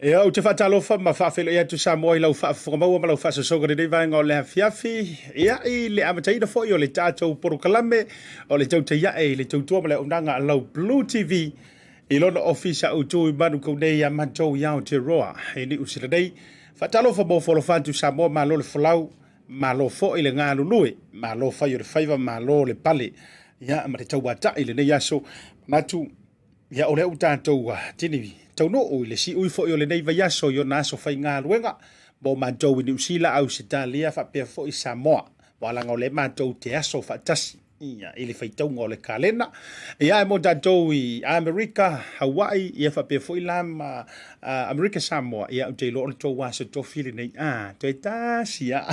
Ia o te whaatalofa ma whaafelo ia tu Samoa I lau whaafongamaua ma lau whaasasoga ni vanga o le hafiafi. Ia I le amataina fo I o le tātou porokalame o le Tautai I le tautua ma le unanga a lau BluTV I lona ofisa au tui manu kaunei a mantou iau te roa. E ni usira nei whaatalofa mo wholofatu Samoa ma lo le whalau ma lo fo I le ngā lulue ma lo whai o le whaiva ma lo le pale. Ia ma le tauata I le nei aso natu ia o le au tātou tini tau no o le si ui fo I o le nei vai aso I o na aso whai ngā luenga mo mantou I New Zealand au Sitalia whapea fo I Samoa walanga o le mantou te aso whaatasi ia I le whaitaunga o le kalena ia e mo tātou I Amerika Hawaii ia whapea fo I lama Amerika Samoa ia au te lo le tau waso tofili nei toi tasi ia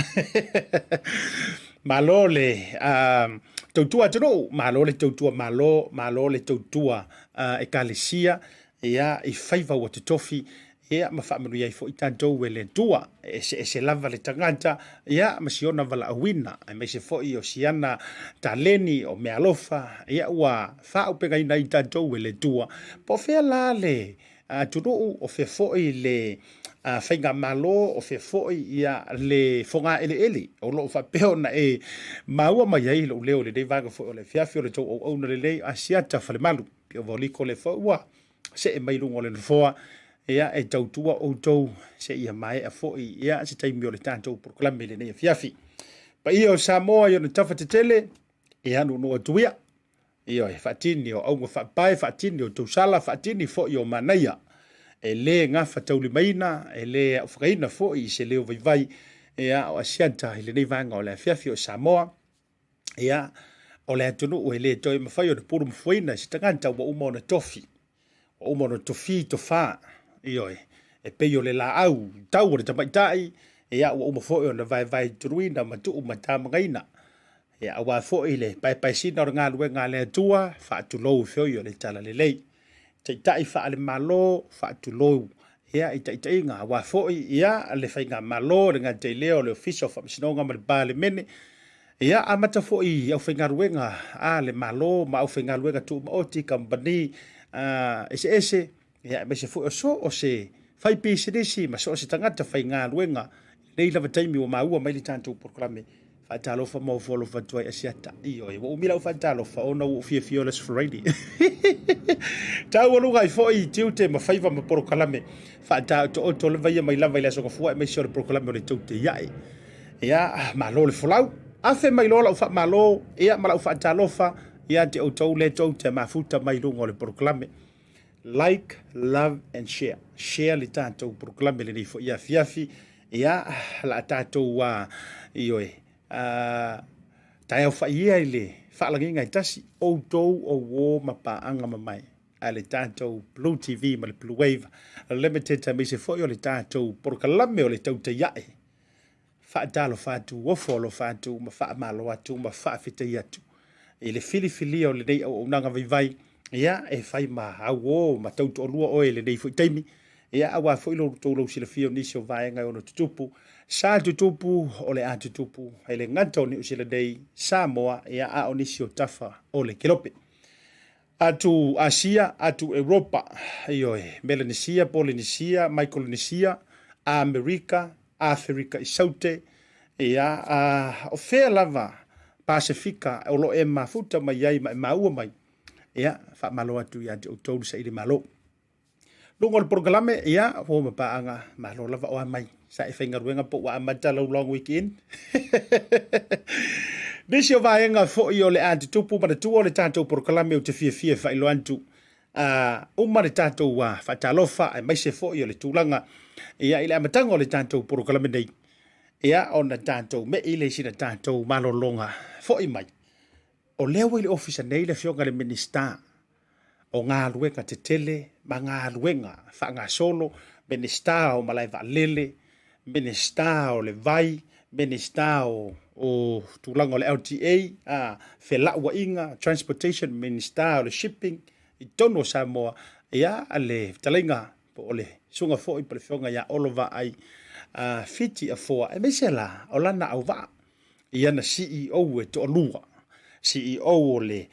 malo le tautua tano malo le tautua malo le tautua e kalesia ia I whaiva wa te tofi ia ma whaamanu iai fo I tātou e le tua e se lava le tangata ia ma siona wala awina e me se fo I o siana taleni o mea alofa ia ua whaaupenga ina I tātou e le tua po whea la le tunu o whea fo I le whainga malo o whea fo I ia le whonga ele o lo whapeo na e maua mai ai lo leo le nei vanga fo o le whiawhi o le tau au na le lei Asiata Pio Vaoliko le whaua se e mai lungo le nfoa ia e tautua o tau se ia mai a foi ia se taimi o le tātou proklame le nei fiafi pa ia o Samoa ia na tafa te tele ia no no atuia ia e whaatini o aunga whaapai whaatini o tausala whaatini fo I o manaia e le ngafa tauli maina e le au whakaina fo I se leo vai ia o Asiata I le nei vanga o le fiafi o Samoa ia o le atunu o le toi mawhai o le puru mfuina se tanganta wa uma o na tofi o uma o na tofi tofa ioi e peio le la au tau o le tamaitai ia ua uma fo'i o na vai turuina ma tu'u ma tāmangaina ia awa fo'i le pai sina o le ngā luenga le atua whaatulou whioi o le tala le lei taitai wha ale malo whaatulou ia I taitai ngā awa fo'i ia le whai ngā malo le ngā te leo le official whamisinonga ma le bāle mene ia amata fo'i au whai ngā luenga le malo ma au whai ngā luenga tu'u ma oti kambani ese ia me se fu so o se fai pisidisi ma so se tangata fai ngā luenga nei lava taimi o maua mai li tātou proklame whaatalofa mo folo fatuai Asiata ioi wa umila u whaatalofa o na u fia fiolas Friday tau alunga I foi tiute ma faiva ma proklame whaatau o tole vai mai lava I la soka fua mai sio le proklame o le taute iai ia ma lo le folau afe mai lola u wha malo ia ma la u whaatalofa ia te o tau le taute ma futa mai lungo le proklame like, love and share. Share le tātou proklame le nei fo ia fiafi ia la tātou ioe tai au whaia I le whaalanginga I tasi o tau o wō mapaanga mamai a le tātou BluTV ma le Bluwave limited ta me se fo le tātou proklame o le Tautai whaatalo whātu o folo whātu ma whaamalo atu ma whaafetai atu I le fili o le nei au nanga vai ia e fai ma au ma tautu o lua oe le nei fui taimi ia awa fui lo tolo sila fio nisi o vaenga o no tutupu sa tutupu o le a tutupu e le nganta o ni usila nei Samoa ia a o nisi o tafa o le kilope atu Asia atu Europa ioe Melanesia Polynesia Micronesia Amerika Afrika I saute ia o fea lava Pasifika o lo e mafuta mai ai ma maua mai ia fa malo atu ia o tolu sa ile malo lungo le proklame ia ho ma paanga malo lava o mai sa e whainga ruenga po wa amata long weekend Nisi o vaenga fo I o le antitupu ma le tua o le tātou proklame o te fia whailo antu uma le tātou whaatalofa ai mai se fo I o le tūlanga ia ile amatanga o le tātou proklame nei ia o na tātou me ile sina tātou malolonga fo I mai o leo I le ofisa nei le fionga le minister o ngā luenga te tele ma ngā luenga wha ngā solo minister o malai lele minister o le vai minister o tūlanga o le LTA whela ua inga transportation minister o le shipping I tono Samoa ia a le talainga po o le sunga fo I pa le fionga ia Olo Fiti Vaai e mesela o lana au va ia na CEO e to lua CEO o le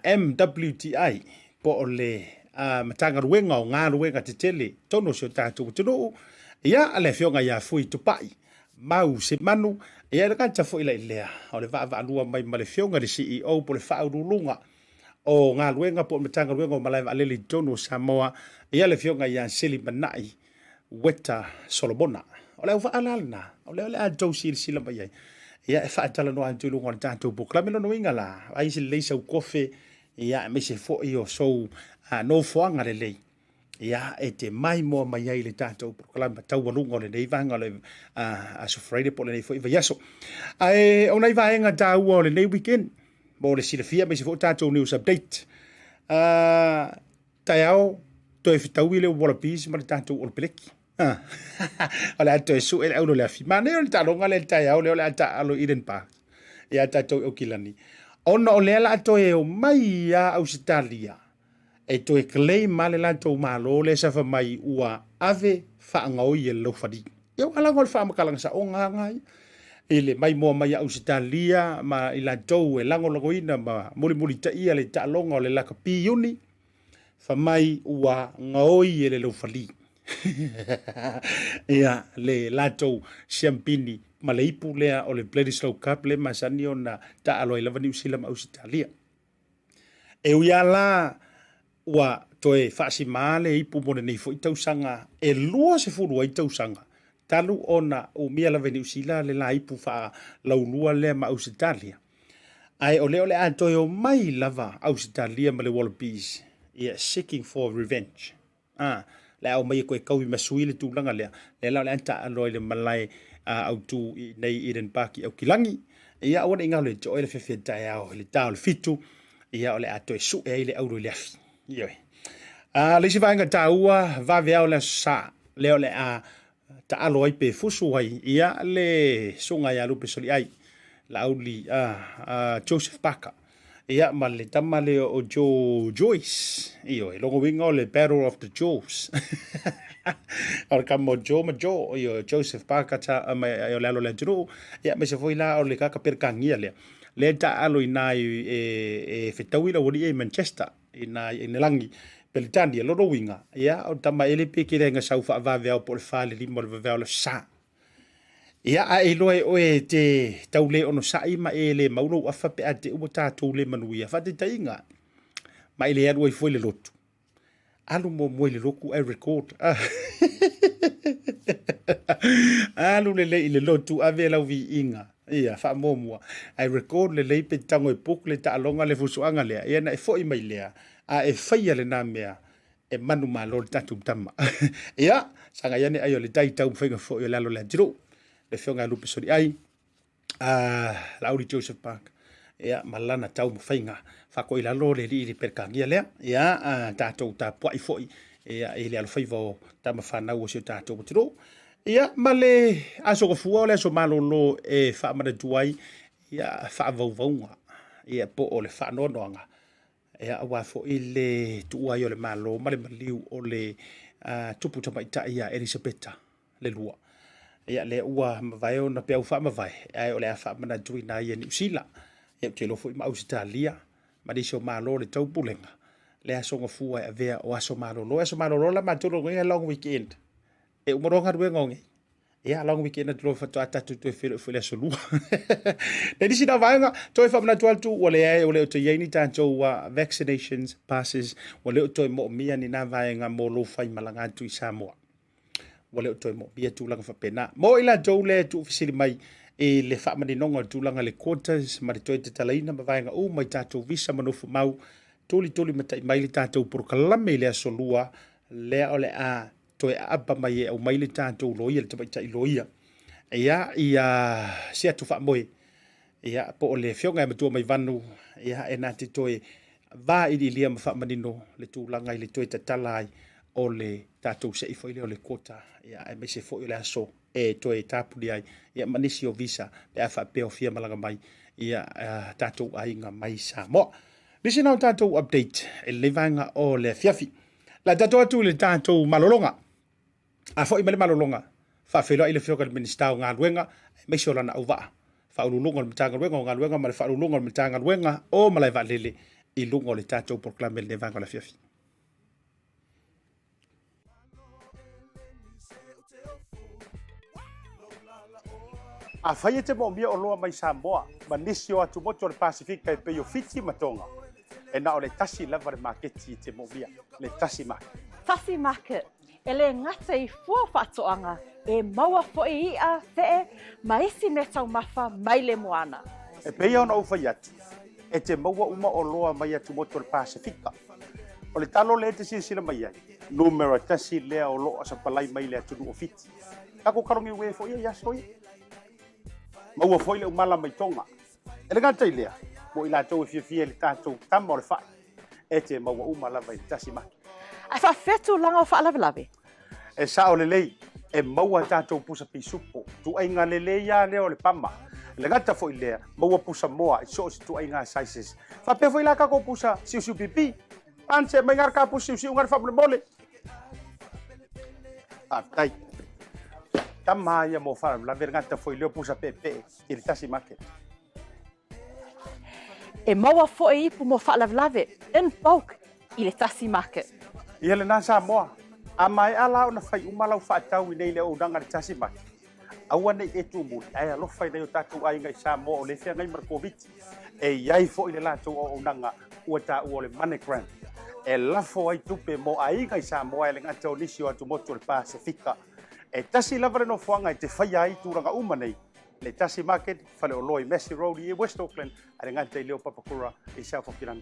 MWTI po o le matanga ruenga o ngā ruenga te tele, tono si o tātou tunu, ia ale whionga ia Fui Tupa'i, mau Simanu, ia le kanta fo ila ilea, o le vaa alua mai ma le whionga le CEO po le whaurulunga, o ngā ruenga po matanga ruenga o malaiva alele tono Samoa, ia le whionga ia Silimana'i Weta Solomona, o leo whaalalna, o leo le atou sila mai ai, ia e whaatala no antu lunga o tātou buklame no inga la, ai si leisa u kofe, ia me se fo i o sou no foanga le lei, ia e te mai moa mai ai le tātou buklame tau walunga o le nei vanga le aso Friday po le nei fo i vaiaso. Ai o nei vaenga tāu o le nei weekend, mo le silafia me se fo tātou news update. Tai au, toi fitau i le wala pisi ma le tātou o le peleki. O le ato e su e le auno le afi. Ma ne o le talonga le tai au le o le ata alo Eden Park. Ia tātou o kilani. Ona o le ala ato e o mai a Ausitalia. E to e klei ma le tātou malo le safa mai ua ave whaangau i e laufadi. Iau alango le whaamakalanga sa o ngangai. I le mai moa mai a Ausitalia ma i tātou e lango lagoina ma muli ta ia le talonga o le laka piuni. Fa mai ua ngaoi e le laufadi. Ia le latou siampini ma le ipu lea o le Bledisloe Cup le masani ona ta aloa i lava New Zealand Ausitalia. E uia la ua toe whaasima le ipu mo nei fo i tausanga e lua se furu ai tausanga. Talu ona o mia lava New Zealand le la ipu wha laulua lea ma Ausitalia. Ai o leo le atoe o mai lava Ausitalia ma le Wallabies. Ia seeking for revenge. Le au mai koe kau i masui le tūlanga lea. Le lau le anta aloi le malai au tū nei Eden Park au kilangi. Ia awana inga le joe le whewhia tai au le tau le fitu. Ia o le ato e su e le auro le afi. Ioi. Le si vaenga taua vave au le sa. Leo le ta aloi pe fusu ai. Ia le sunga ia lupe soli ai. La auli Joseph Parker. Ia ma le tama le o Joyce. Iyo, e longo winga o le Battle of the Jaws. O le kamo ma Jo. Iyo, Joseph Parker ta o le alo le juru. Ia, me se foi la o le kaka perkangia lea. Le ta alo i nai e whetauira wari e Manchester. I nai e nelangi. Pelitani, e loro winga. Ia, o tama ele pe kire nga saufa avave au po le whale limo le vaveo le sa. Ia a e loe oe te taule ono sai ma e le mauno afa pe a te ua tātou le manuia. Fa te tainga. Ma e le alu ai foi le lotu. Alu mo moe le loku ai record. Alu le i le lotu ave lau vi inga. Ia, fa momua. Ai record le lei pe tango e puk le ta alonga le fusuanga lea. Ia na e foi mai lea. A e faia le nā mea. E manu ma lo le tatu tama. Ia, sanga iane ai o le tai tau mwhenga foi o lalo le jiru. Le whionga lupe sori ai, Lauri Joseph Park, ia malana tau mwhainga, whako i lalo le li perkangia lea, ia tātou tā puai foi, ia e le alwhaiva o tā mawhanau o sio tātou matiro, ia male aso kofua o le aso malolo e whaamana tuai, ia whaavauvaunga, ia po o le whaanoanoanga, ia awa fo i le tuai o le malo, male maliu o le tupu tamaita ia Elisabeta, le lua. Ia le ua mawai o na pia uwha mawai. Ai o le a wha mana tui na ia New Zealand. Ia te lofo i ma Ausitalia. Ma diso malo le tau pulenga. Le asonga fua e avea o aso malo. Lo aso malo la maturo ngai long weekend. E umoronga rue ngongi. Ia long weekend na tulo fatu atatu tu e while aso lua. Ne disi na vaenga. Toi wha mana tual tu o le ai o le o te yeini tātou vaccinations passes. O le o toi mo mia ni na vaenga mo lo fai malanga tu i Samoa. Wale o toi mo bia tūlanga whapena. Mo ila tau le tu ofisiri mai e le whaamani nonga tūlanga le quarters, ma le toi te talaina ma vaenga o mai tātou visa manofu mau, toli matai mai le tātou porokalame le asolua, lea o le a toi apa mai e au mai le tātou loia, le tamaita i loia. Ia sia tu whaamoe, ia po o le whionga e matua mai vanu, ia e nāti toi va i lia ma whaamani no le tūlanga i le toi te talai, o le tātou se i foile o le kota, ia e me se foile le aso, e toe tāpuli ai, ia manisi o visa, le a whapeo fia malanga mai, ia tātou ainga mai Samoa. Nisi nau tātou update, e le vanga o le fiafi. La tātou atu le tātou malolonga, a fo i mele malolonga, whawhelo i le whioka le minister o ngā luenga, me se o lana au waa, whaululunga le mitanga luenga o ngā luenga, ma le whaululunga le mitanga luenga, o malai wa lele, i lunga o le tātou proclame le vanga o le fiafi. A whai te mo mia o loa mai Samoa, ma nisi o atu moto le Pasifika e peo fiti matonga. E na o le tasi lava le maketi te mo mia, le Tasi Market. Tasi Market, e le ngata I fua whatoanga, e maua fo I ia fee, ma isi me tau mafa mai le moana. E pea ona uwhai atu, e te maua uma o loa mai atu moto le Pasifika. O le talo le te sila mai ai, numero tasi lea o loa sa palai mai le atu o fiti. Kako karongi ue fo ia yasoi. Maua foi le umala mai tonga. E le ngata I lea, mo I lātou e fia le tātou tama o le whai. E te maua umala mai Tasi Market. A whawhetu langa o whaalawelawe. E sa o le lei, e maua tātou pusa pisupo. Tu ai ngā le lei ia leo le pama. Le ngata foi lea, maua pusa moa, I so si tu ai ngā sizes. Whapea foi la kako pusa siu pipi. Anse mai ngar ka pusa siu ngar whamule mole. Tai. Tama ia mo whara, la ngata foi leo pusa pepe, I le Tasi Market. E maua fo I ipu mo whaalawelawe, in bulk, I le Tasi Market. Ia le nā Samoa, a mai ala o na whai umalau whaatau I nei le o nanga le Tasi Market. Aua nei e tu muli, ai alo whai nei o tātou ai ngai Samoa o le whea ngai Markoviti. E iai fo I le lātou o nanga ua tā ua le Monogram. E lafo ai tupe mo ai ngai Samoa e le ngata o nisi o atu moto le Pasifika. E tasi lava le no fuanga I te whai ai tūranga uma nei. Le Tasi Market, whale o loi Messi Road I West Auckland, a le ngata I leo Papakura I South Auckland.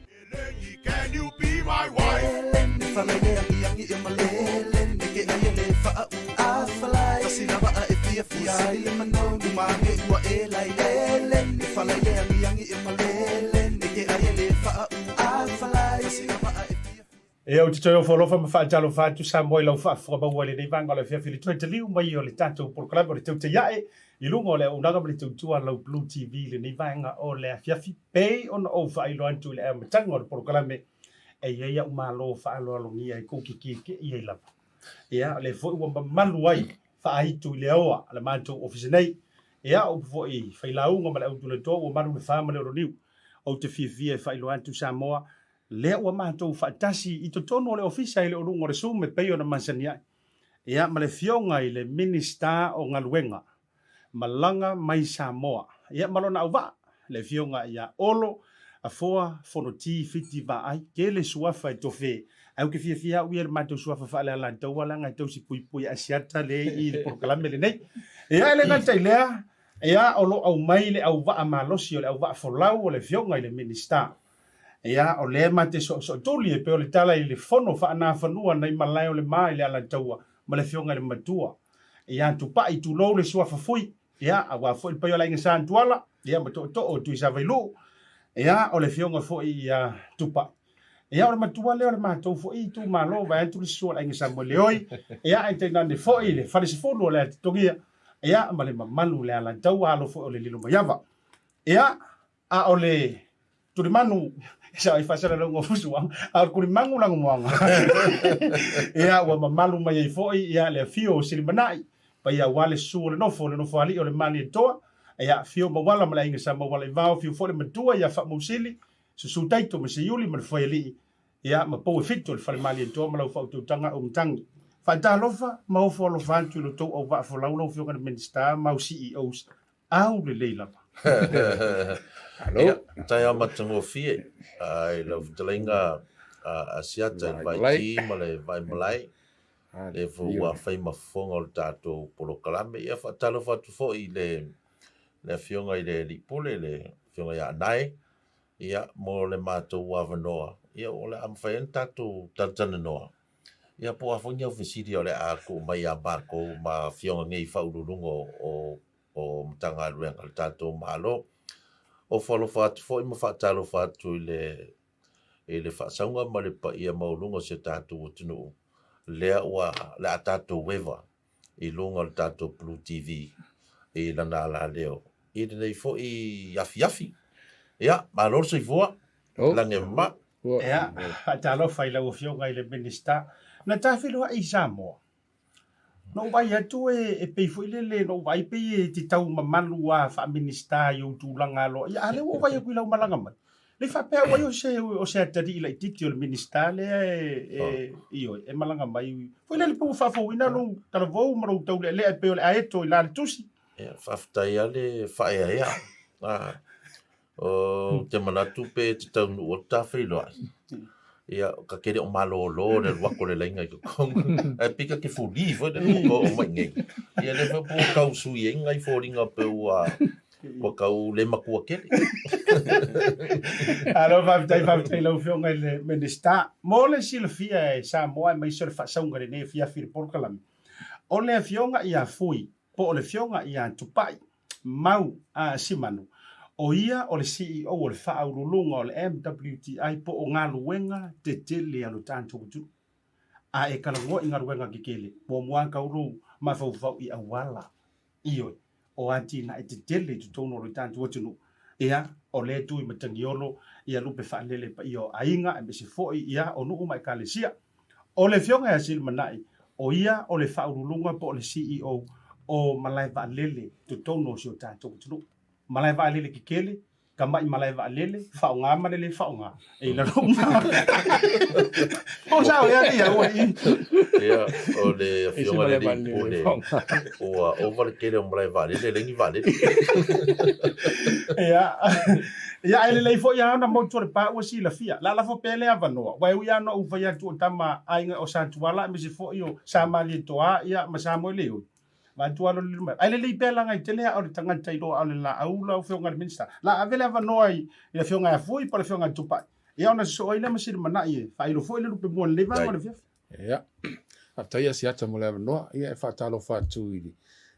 Can you be my wife? E au te toi o wholofa ma whaatalo whaatu Samoa I lau whaafwha le nei vanga le whiawhiri toi te liu mai o le tātou proklama o le tau te iae I lunga o le unanga ma le tautua lau BluTV le nei vanga o le whiawhi pei ona o whailo antu le ea matanga o le proklame e ia umalo whaalo alongia I kouki ki I lava. Ia le fwoi ua mamalu ai whaaitu I le oa le mātou ofisi nei. Ia o fwoi whailaunga ma le autule tō ua maru le whaama le oroniu o te whiawhia whailo antu Samoa. Lea ua mātou whaatasi I to tono le ofisa I le orungo re sume peo na masania. Ia ma le fionga I le minister o ngaluenga. Malanga mai Samoa. Ia malona au wa le fionga ia olo a foa Olo Fiti Vaai ke le suafa I tofe. Au ke fia ui le mātou suafa whaale ala tau ala ngai tau si pui asiata le I le proklame le nei. Ia le ngantai lea. Ia olo au mai le au wa malosi o le au wa folau o le fionga I le minister. Ia o le mate so tuli e peo le tala I le fono whaana whanua nei malai o le mai le ala taua ma le fionga le matua. Ia tupa'i tu lou le suafa fui. Ia awa fui peo la inga saan tuala. Ia ma to o tu isa vailu. Ia o le fionga fui tupa'i. Ia o le matua leo le mātou fui tu malo vai antu le sua la inga saan mo leoi. Ia ai te nande fui le whale se fono le atitongia. Ia ma le mamalu le ala taua alo fui o le lilo mayava. Ia a o le turimanu sa I fasala lo ngofusuang al kurimangu lang muanga ia wa mamalu mai foi ia le fio Silimana'i pa ia wale su le nofo ali o le mani toa ia fio mawala mala inga sa mawala vao fio fo le matua ia fa musili su taito me se yuli ma foi ali ia ma po fito le fale mali toa ma lo fa tu tanga o tangi fa talofa ma fo lo fantu lo to o va fo la lo fio kan minister ma CEOs au le leila. Hello, tai ama tango fie. Ai lo telenga Asiata Pio Vaoliko. Le fu fai mafonga o tato polo kalame ia fa talo fa tu fo I le fionga I le pole le fionga ia nai ia mo le mato wa vanoa. Ia o le am fai tato tantana noa. Ia po afonga ofisiri o le a ko mai a bako ma fionga ngai fa ulungo o mtanga ruenga tato malo. O falo fatu fo I mawhatalo fatu I le whaasaunga ma le pa ia maulunga se tātou o tunu. Lea ua le a tātou wewa I lunga le tātou BluTV I lana ala leo. I nei fo I yafi. Ia, ma lor se fua. Lange ma. Ia, talo whailau o fionga I le minister. Na tāwhiloa I Samoa. No vai atu e pei foi lele no vai pei te tau mamalu a fa minister yo tu langa lo ya ale o vai ku lau malanga mai le fa pe o se atari la titi o minister le io e malanga mai foi lele pu fa fo ina lo tala vo maro tau le pe o a eto I la tusi Whaftai ale whae ea. O te manatu pe te taunu o tawhi loa. Ia, ka kere o malo lo, le wako le lainga i ka konga. E pika ke fuli, fo, le nuko o mai ngai. Ia le po kau sui e ngai fōringa pe ua kau le makua kere. Alo, whaftai lau whionga le menesta. Mō le sila fia e Samoa e mai sore whasaunga le ne fia whiri porkalami. O le whionga i a Fui, po o le whionga i a Tupa'i, mau a Simanu. O ia o le CEO o le whaaurulunga o le MWTI po o ngā luenga te tele alo tāntou tu. A e kalangoa i ngā luenga kikele, po mua kauru mawhauwhau i awala. Ioi, o anti na e te tele tu tono o le tāntou tunu. Ia, o le tu i matangiolo, ia lupe whaalele pa i o ainga, e mese foi ia o nuu mai kalesia. O le whionga e Silimana'i, o ia o le whaurulunga po o le CEO o malai waalele tu tono o si o tāntou tunu. Malai waalele ki kele, ka mai malai waalele, whaunga malele whaunga. E la runga. O sao ea ni au i. Ia, o le whionga le ring o wale kele o malai waalele, lengi waalele. Ia, ia ele lei fo ia na motor pa o si la fia. La fo pele avanoa. Wai u ia no u vai atu tama ainga o santuala, me se fo io samali toa ia ma samo leo. Ma tualo lima. Ai le pela ngai tele o tangata i roa le la aula o whionga le minsta. La avele avanoa i le whionga e Fui pa le whionga Tupa'i. Ia ona so ina ma Silimana'i e whailo fo ile rupe mua le vanga le fiaf. Ia. Aftai Asiata mo le avanoa ia e whatalo whatu i li.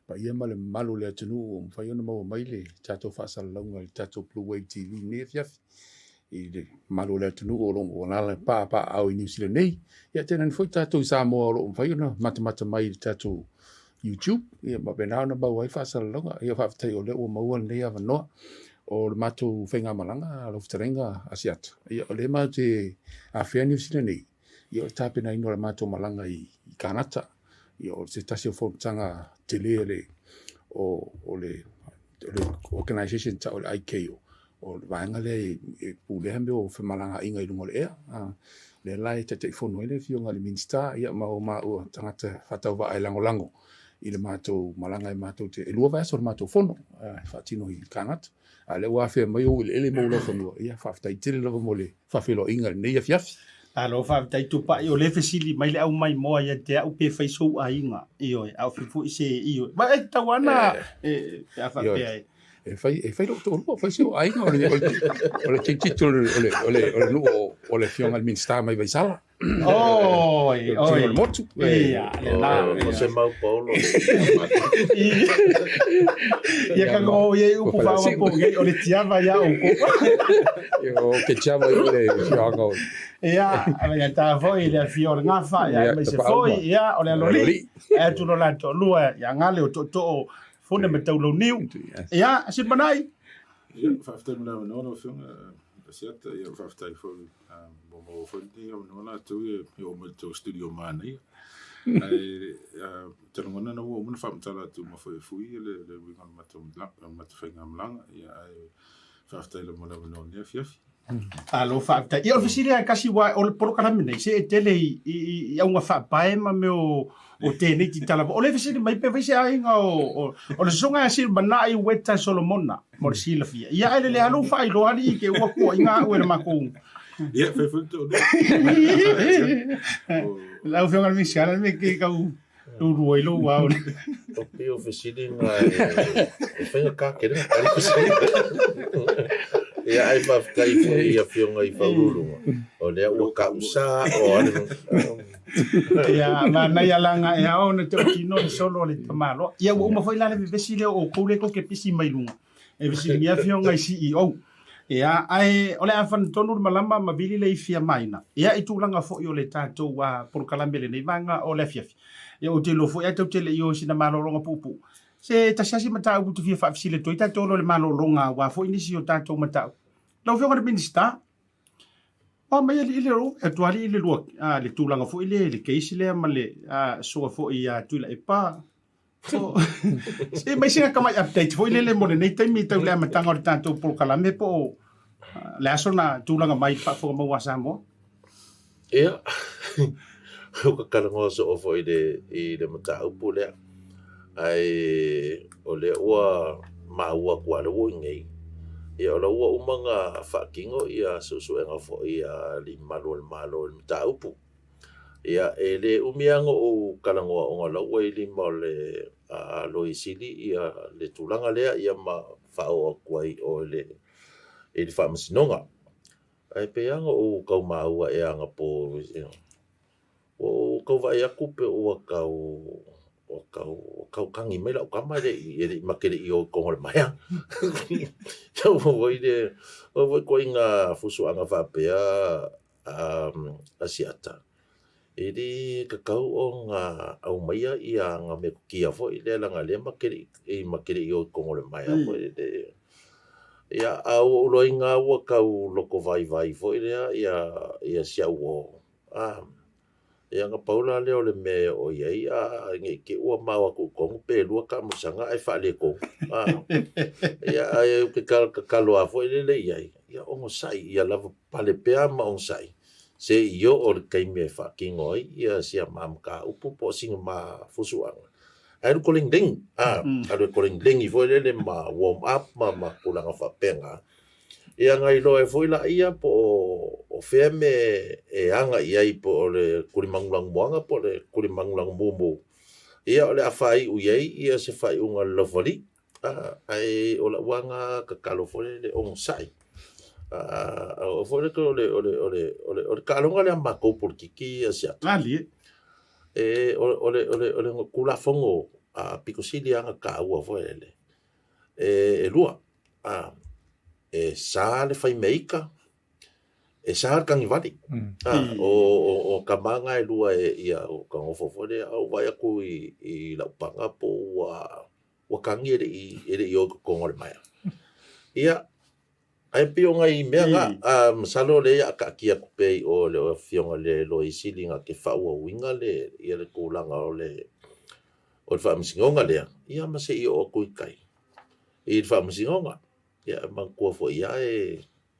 Pa ia ma le malu le atunu o mwhai ona maua mai le tato whaasala launga le tato Bluwave TV ne fiaf. I le malu le atunu o longo o nala pa au i New Zealand nei. Ia tena ni foi tato i Samoa o lo mwhai ona mata mai le tato YouTube, ia ma benau na bau ai whaasala longa, ia whaafatai o leo o maua nei avanoa, o le mātou whainga malanga, alo fitarenga Asiata. Ia o le mau te awhia New Zealand nei, ia o tāpena ino le mātou malanga i kanata, ia o te tasi o whautanga te le o le organisation ta o le IKO, o le vaenga le e pūleha me o whamalanga inga i rungo le ea, le lai te te whono ele whionga le minsta, ia ma o ua tangata whatau wa ai lango i le mātou malanga i mātou te elua vai aso le mātou whono, whaatino i kanata. Le ua whea mai o ele maula whanua, ia whaafitai tele lava mo le whawhelo inga le neia fiafi. Alo whaafitai Tupa'i o le fesili mai le au mai moa ia te au pe whaisou a inga, ioi, au whifu i se ioi. Ma e tawana, e awhapea e. E whai lo tō rua, whai seo ainga o le titito o le whionga le minsta mai vai sala. Oi. Le motu. Ia, O se mau paulo. Ia ka ngō ia upu whawa po o le tiawa ia upo. O ke tiawa i le whionga o. Ia, ia tā foi le whiora ngā wha, ia me se foi, ia o le aloli. E tuno la to lua, ia ngale o to fone me tau lo niu. Ia, Silimana'i. Ia, whaftai mula wanoa whionga, Asiata, ia whaftai foi, mo whanti au nona tu i o me tau studio mana ia. Ai, talangona na ua umuna whamtala tu ma Fui le winga mata whainga mlanga, ia ai whaftai le mula wanoa nia fiafi. Alo whaafitai. Ia o fisiri ai kasi wai o le porokarami nei, se e tele i aunga whaapae ma me o tēnei ti talapa. O le fisiri mai pe vaise ainga o le songa e Silimana'i Weta Solomona, mo le silafia. Ia ele le alu whai loari i ke ua kua inga ue le makou. Ia, whaifunto. Lau whionga le misiana me ke kau rurua ilo wau. O pe o fisiri nga e whainga kākere. Ari fisiri. Ia ai whaftai fo ia whionga i whaurulunga. O lea ua ka usa o anu. Ia, mana ia langa e ao na te okino le solo le tamalo. Ia ua uma foi lale vivesi leo o kouleko ke pisi mai lunga. E visi ngia whionga i CEO. Ia, ai, ole a whanatonu malama mawili le i fia maina. Ia, i tūlanga fo i o le tātou wa porukalamele nei vanga o le fiafi. Ia, o te lofo, ia tau tele i o sina malolonga pupu. Se tasasi matau butu fia whaafisile toi tātou le malolonga wa fo inisi o tātou matau. Lau whionga le minista. O mai ile ro, e tuari ile lua, le tūlanga fo ile keisi lea ma le soa fo i tuila e pā. Se mai singa kamai update fo ile le mo le nei taimi tau lea matanga o le tātou polokalame po le aso na tūlanga mai whaafonga maua Samoa. Ia, o ka karangoa so o fo i le matau pu lea. Ai, o le ua maua kua le wo ngai. Ia ola ua umanga whakingo ia susuenga fo ia li malo le taupu. Ia ele umiango o kalangoa o ngala ua ili mo le loi sili ia le tulanga lea ia ma whao kuai o le whamasinonga. Ai peanga o kau maua e anga po o kau vai aku pe o kau kangi mai lau kama le makere i o kongole mai. Tau voi de o voi ko inga fusu anga whapea asiata. Iri kakau o nga au maia i anga me kia fo i le langa le makere i o kongole mai. Ia au loi ngā ua kau loko vai fo i lea ia sia uo. Ia ngā paula leo le me o iei nge ke ua maua ku kongu pe lua ka musanga ai wha le kongu. Ia ai ke kaloa fo i le iei. Ia ongo sai, ia lava pale pea ma ongo sai. Se iyo o le kaime wha kingoi, ia sia mamka upu po singa ma fusuanga. Aru koling ding, aru koling ding I foi le ma warm up ma kulanga fa penga. Ia ngai loe foi la ia po o feme e anga ia I po le kulimangulang moanga po le kulimangulang mumu. Ia ole afai u iei ia se fai unga lovali. Ai ola wanga kakalo foi le onsai. O foi le ole kalonga le mako por kiki asia. Ali. Ole kula fongo piko sili anga ka ua voele. Lua. Sa le fai meika. Sa kangi vali. O kamanga lua ia o kangofo fole au vai aku I laupanga po wa kangi ere I o kongole mai. Ia ai pio ngai mea nga salo le ya ka kia kupe o le fionga le lo isili nga ke fa ua winga le ia le kulanga o le fa msingonga le ia ma se I o kui kai I fa msingonga ia man ko fo ia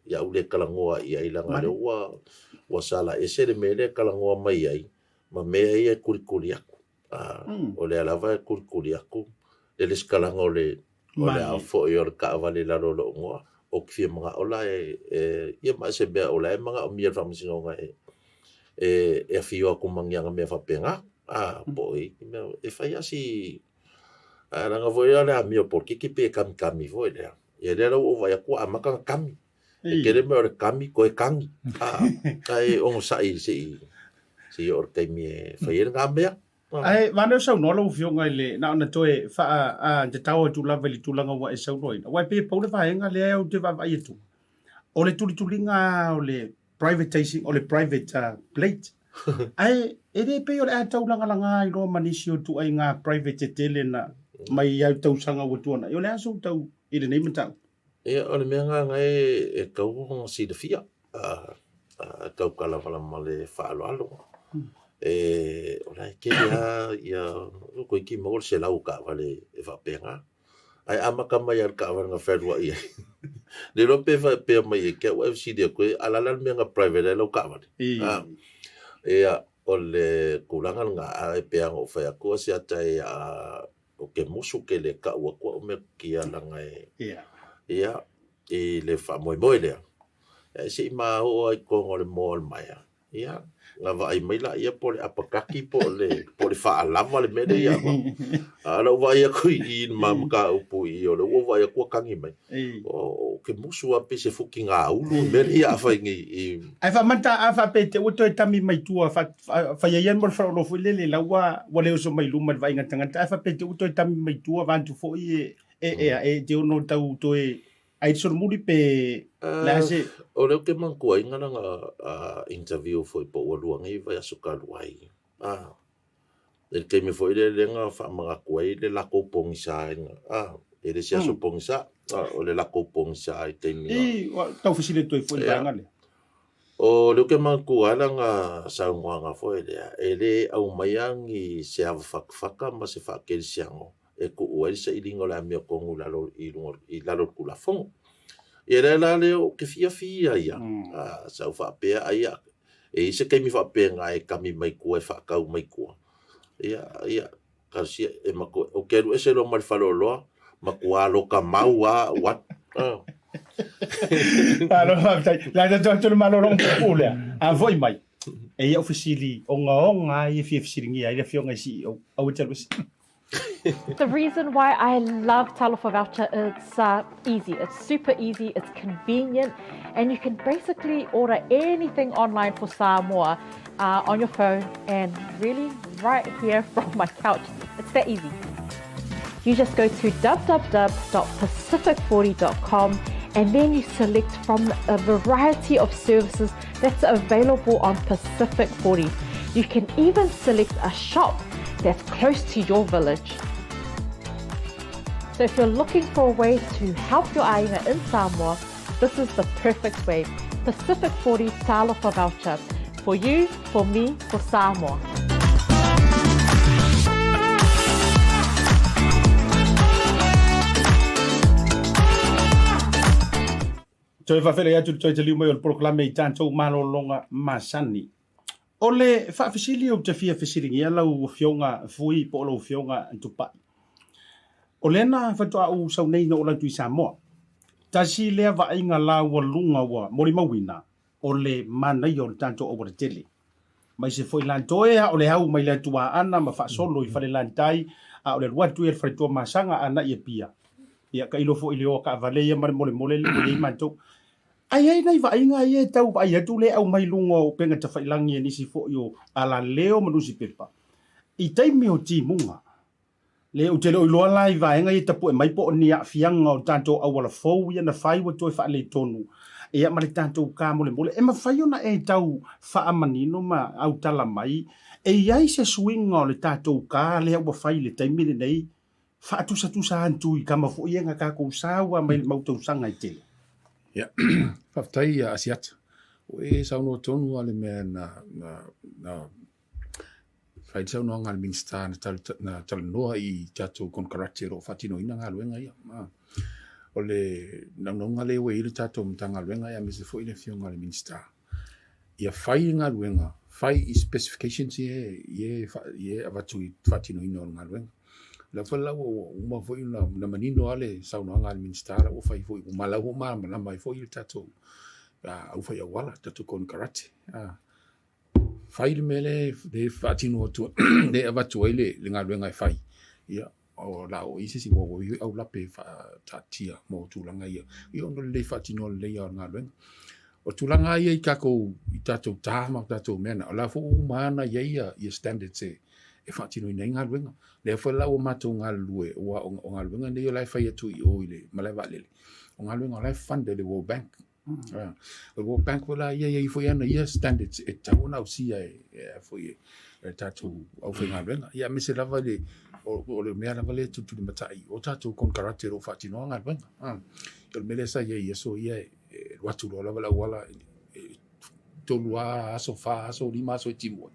ia ule kalangoa ia ilanga le wa sala ese le mele kalangoa mai ai ma me ia kurikuri aku o le alava kurikuri aku le skalango le o le afo I o ka vale la lo ngoa o kia mga ola ia ma se bea ola mga o mia whamasingonga e fio aku mangianga mea whapenga boi e whai asi ranga voi ala mia por kiki pe kami voi lea e lera o vai aku amaka kami e kere me ore kami koe kangi ai ongo sai si or kai me whai nga mea ai vano sau no lo fio ngai le na na toe fa te tau tu la veli tu langa wa e sau noi wa pe po le va nga le o te va vai tu o le tulinga o le privatizing o le private plate ai e de pe o le tau langa I lo manisio tu ai nga private tele na mai ia tau sanga o tu na yo le aso tau I le nei mata e o le mea ngai e kau si de fia tau kala vala male fa alo ora ke ia ko ki mo se la uka vale e va penga ai amaka mai al ka nga ferwa ia le lo pe va pe mai ke wa fc de ko ala la me nga private lo ka vale o le kulanga nga e pe ngo fa ko se ata o ke musu ke le ka wa ko me ki ala nga ia e le fa moi le se ma o ko ngol mol mai ia nga vai mai la ia por apakaki por le fa lava le mede ia ala vai aku I mamka upu I o le vai aku kangi mai o ke musu ape se fucking ulu mede ia fa ngi ai fa manta fa pete o to tami mai tua fa ia mo fa lo fu le la wa le so mai luma vai ngata fa pete o to tami mai tua van tu fo e te no tau to ai so muri pe la se o le ke man ko inga nga interview foi po o luanga I vai asuka luai el ke me foi le nga fa mga ko le la ko pong sa e le sia so pong sa o le la ko pong sa te mi tau fasile to foi nga le o le ke man ko nga sa nga foi le au mayangi se faka ma se fa ke siango e ko o sa ilingo la me ko ngula lo I lalo kula fongo e la le o ke fia ia sa fa pe ia e se ke mi fa pe nga e kami mai ko e fa ka mai ko ia ka si e ma ko o ke ru ese lo mal falo lo Makualo ka maua what? Alo faftai. La tatu malorong pulea. A voi mai. E ia ofisili onga ia fisiringi ia fionga si au telus. The reason why I love Talofa Voucher is easy. It's super easy, it's convenient, and you can basically order anything online for Samoa on your phone and really right here from my couch. It's that easy. You just go to www.pacific40.com and then you select from a variety of services that's available on Pacific 40. You can even select a shop that's close to your village. So if you're looking for a way to help your ainga in Samoa, this is the perfect way. Pacific 40 Talofa Voucher. For you, for me, for Samoa. Toi whawhele atu toi te liu mai o le proklame I tātou malolonga masani. O le whawhisili o te fia whisiringi a lau fionga fui po lau fionga Tupa'i. O le na whatua au sau nei na o lau tui Samoa. Tasi lea vainga la ua lunga ua mori mawina o le manai o le tātou o le tele. Mai se foi lantoe o le hau mai le tua ana ma whaasolo I whale lantai a o le ruatu e whaitua masanga ana I pia. Ia ka ilo fo I leo ka vale ia mole mole le I mantou. Ai nei vainga ia tau vai atu le au mai lunga o penga te whailangi e nisi fo yo ala leo manusi pepa. I taimi o timunga. Le o te leo iloa lai vainga ia tapu e mai po ni a fianga o tanto au wala fau ia na whai wa toi wha le tonu. Ia mare tanto ka mole mole. E ma whai ona e tau wha amanino ma au tala mai. E iai se swinga o le tato ka le au whai le taimi le nei. Wha atusa antu I kama fo ia nga kako usawa mai le mautau sanga I tele. Ya, whaftai Asiata. O e sauno tonu ale mea na whai sauno anga le minsta na talanoa I tatou konkarate ro whatino ina ngā luenga ia. O le naunga le ue I le tatou mtanga luenga ia mese fo I le fionga le minsta. Ia whai ngā luenga, whai I specifications ie avatu I whatino ina o ngā luenga. La fala o uma foi na manino ale sauna nga ministara o fai foi uma la uma na mai foi tato au fai wala tato kon karate fai mele de fatino to de avatu ele nga lenga fai ia o la o isi si mo au la pe tatia mo tulanga ia io no le fatino le ia nga lenga o tulanga ia I kako I tato tama tato mena la fo mana ia standard se e fatino nei ngā luenga. Le foi la o matou ngā lue o ngā luenga nei o lai fai atu I o ile malai valele. O ngā luenga o lai fund le World Bank. O World Bank wala ia foi ana ia standards e tau na usia e foi e tatou au fai ngā luenga. Ia me se lava le o le mea lava le tutu ni matai. O tatou kon karate ro fatino ngā luenga. O le mele sa ia so ia watu lo lava la wala tolua aso fa aso lima aso timo.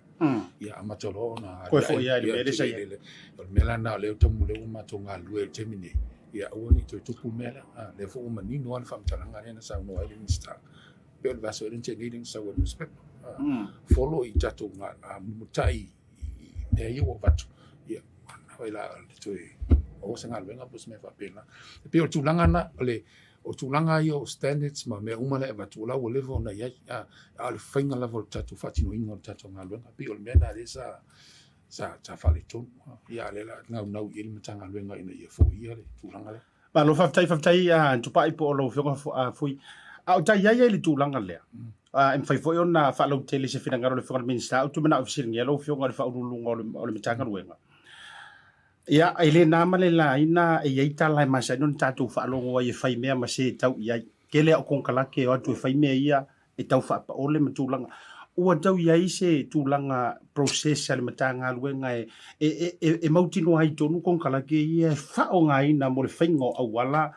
Ia amatolo na Koe fo ia le mele sa ia. O mela na le tamu le mato nga lue temine. Ia oni to tupu mela le fo manino al fam talanga na sa no ai minsta. Pe le vaso ente needing sa wa respect. Follow I tato nga mutai e yo vatu. Ia na vai la to o se nga venga pus me fa pena. Pe o tulanga na le o tulanga io standards ma me uma le vatu la o level na ia al finga level tato fatino ingo tato nga venga pe o mena le sa fale ton ia le la ngau il mtanga venga ina ia fo ia le tulanga le Ba lo faftai Tupa'i po lo fionga fui. Au tai ia le tulanga le. Em fai fo ona fa lo tele se fina ngaro le fionga minsta. Au tu mena ofisiringi lo fionga le fa ulunga o le mtanga luenga. Ia ele na male la ina e ia tala masa non tatu fa longo ia fai mea ma se tau ia kele o kon kala ke o tu fai mea ia e tau fa pa ole matulanga ua tau ia se tulanga process ale matanga luenga e mautino ai tonu kon kala ke ia fa o ngai na mo le faingo au wala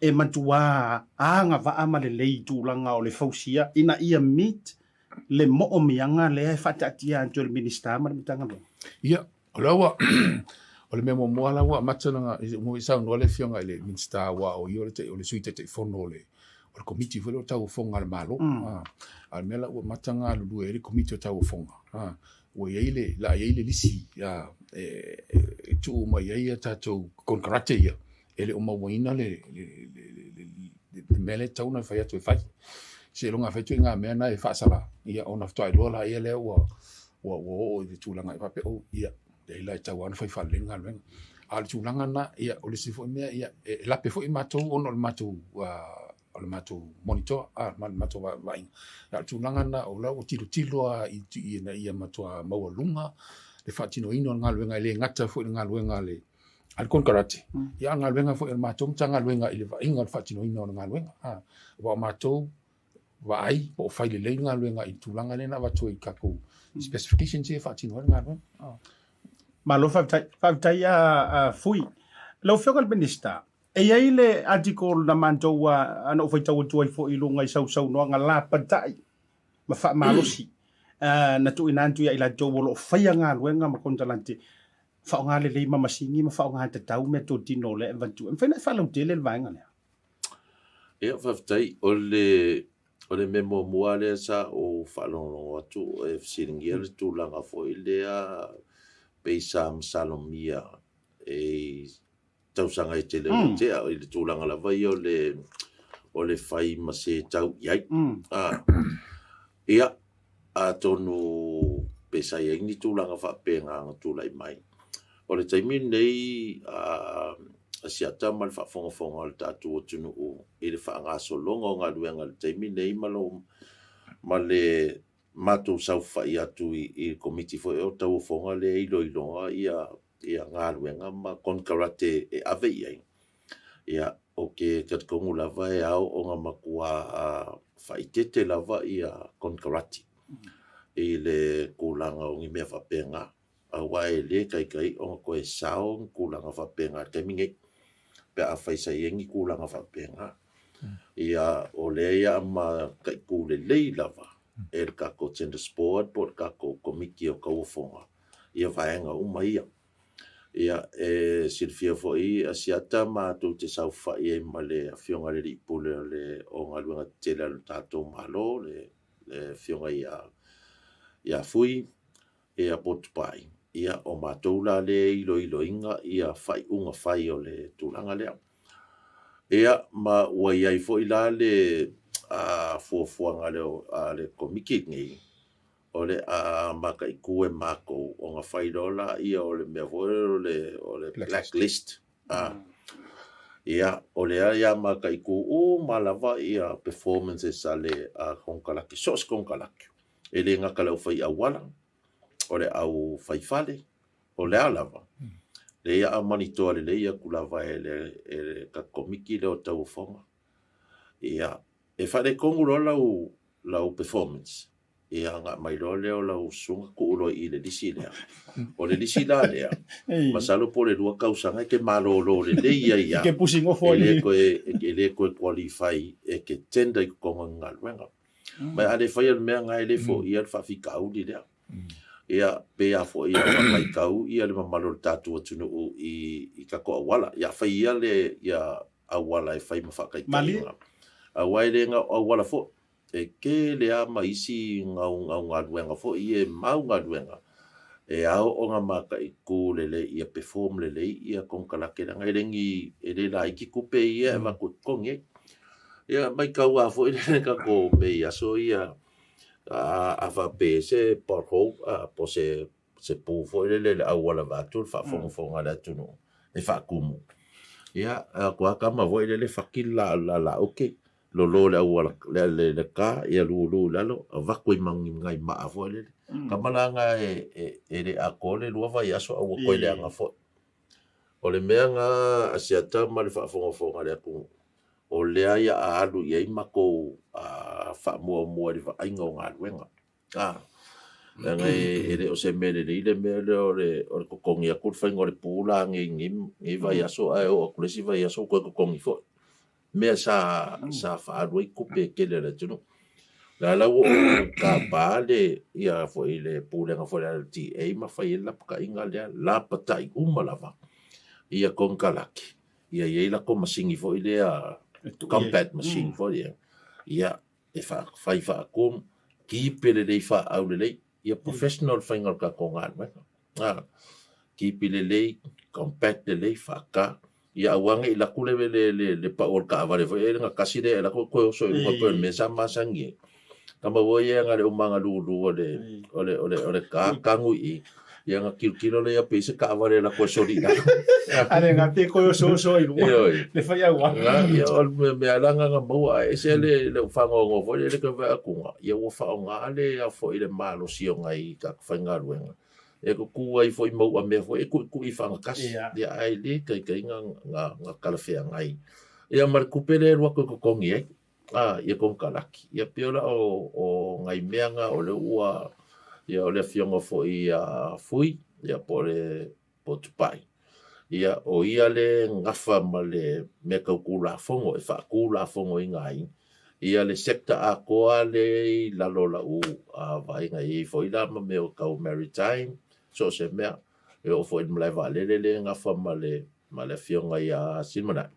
e matua anga va amale le tulanga o le fausia ina ia meet le mo o mianga le fa tatia anto le minister ma matanga lo ia olawa o le memo moala wa matanga mo isa no le fionga le minsta wa o yo o le suite te fono le o le committee velo tau fonga le malo al mela o matanga lu e le committee tau fonga o ile lisi ya tu mo ia tatu kon karate ia ele o mawina le mele tauna fai atu fai se longa fai tu nga mena e fasala ia ona fai lola ia le o i tulanga pa pe o ia de la tawan fai fa lenga lenga al tulanga na ia o le sifo mea ia la pe fo i matou ono le matou o le matou monitor matou vai al tulanga na o la o tilo i na ia matua mawalunga le fatino ino nga lenga le ngata fo nga lenga le al kon karate ya nga lenga fo ma tom tanga lenga ile va inga fatino ino nga lenga wa ma to vai po fai le lenga lenga i tulanga le na va to i kako specifications e fatino nga lenga malo fai fui lo fiogal benista e ai le article na manto wa ana fai tau tu ai fo i lunga i sau no nga la patai ma fa malosi na tu inantu ya ila jo lo fai nga lenga ma kontalante fa nga le ma masingi ma fa nga te tau me to tino le eventu en fa lo tele va nga e fa tai o le memo muale sa o fa lo atu e singiel tu langa fo ilea peisa salomia e tau sanga i tele te o le tu langa la vai o le fai ma se tau yai ia a tonu peisa ye ni tu langa fa penga tu lai mai o le taimi nei asiata mal fa fonga le tatu o tunu o e le fa nga so longa nga luenga le taimi nei malo male matu sau fa ia tu i committee fo o tau fonga le ilo ia nga luenga ma kon karate e ave ia oke kat kongu lava e au o nga makua fa itete lava ia kon karate e le kulanga o ngi me fa penga awai le kai o ko e sao kulanga fa penga te mingi pe a fai sai ngi kulanga fa penga ia o le ia ma kai kule le lava e ka ko tender sport por ka ko komiki o ka ufonga ia vaenga mai ia e silfia foi asiata ma tu te sau fa e male fionga le pule le o ngalunga tela tato malo le fionga ia fui ia Fui Tupa'i ia o matoula le ilo inga ia fai unga fai o le tulanga lea. Ia ma ua iai fo ila le fuafuanga le komiki ngi o le maka i kue mako o nga fai dola ia o le mea o le blacklist. Ia o le ia maka i ku malava ia performances a le konkalaki, sos konkalaki. E le ngaka lau fai awala. O le au faifale o le alava le ia monitor le ia kulava e ka komiki le o tau fonga ia e fale kongu lau performance ia nga mai le o lau sunga ku ulo i le disi lea o le disi la lea masalo po le lua kausanga ke malolo le ia ke pushing off ele ko qualify e ke tenda i konga ngalwenga mai ale fai al mea ngai le fo ia fa fika udi lea ia pe a fo ia mai kau ia le mamalo tatu tunu i ka ko wala ia fa ia le ia awala e fai mafaka i a waile nga wala fo e ke le a maisi nga duenga fo ia mau nga duenga e au o nga maka i ku le ia perform le ia kon kala ke nga lengi e le la ki kupe ia va ku konge ia mai kau a fo ile ka ko me ia so ia ava pese por ho po se pu fo le awala vatul fa fonga la tunu e fa kumu ia ko aka ma vo le fakil la okay lo le awala le ka ia lu lalo va ko mangi ngai ma vo le kamalanga e le akole lu va ia so awo ko le anga fo o le mea nga asiata ma le fa fonga le ku o lea ia alu ia mako fa mo le va inga nga wenga nga ele o se mele le mele o le kokongi a kur fa ngore pula ngi va ia so o kulesi va ia so ko kokongi fo me sa fa alu ku pe ke le tuno la o ka bale ia fo ile pula nga fo Realty ma fa ia la ka inga le la patai lava ia kon kalaki ia la ko masingi fo ile compact machine for ia e fa kom ki pele le fa au le ia professional finger ka kongan ki pele le compact le fa ka ia wanga I la kule le pa ol ka vale fo e nga kasi de la ko so I ko pe me sa masangi kama wo ia nga le umanga lu ole ka kangu I ia nga kilo le ia pese ka vale la ko so ri ale nga te ko so I le fa ia wa ia ol me alanga nga mo e se le fango ngo fo le ka va ku ia wo fa nga ale a fo ile malo si ngai ka fa nga luenga e ko ku ai foi mo a me foi ku I fanga kasi dia ai le kai nga kala fe ngai ia mar kupele ro ko ngi ia kon kalaki ia piola o ngai meanga o le ua ia o le fionga foi fui ia po Tupa'i ia o ia le ngafa ma le me ka kula fongo e fa kula fongo I ngai ia le sekta a koa le lalola u vai ngai foi la ma me o ka maritime so se mea e o foi mlai vale le ngafa ma le fionga ia Silimana'i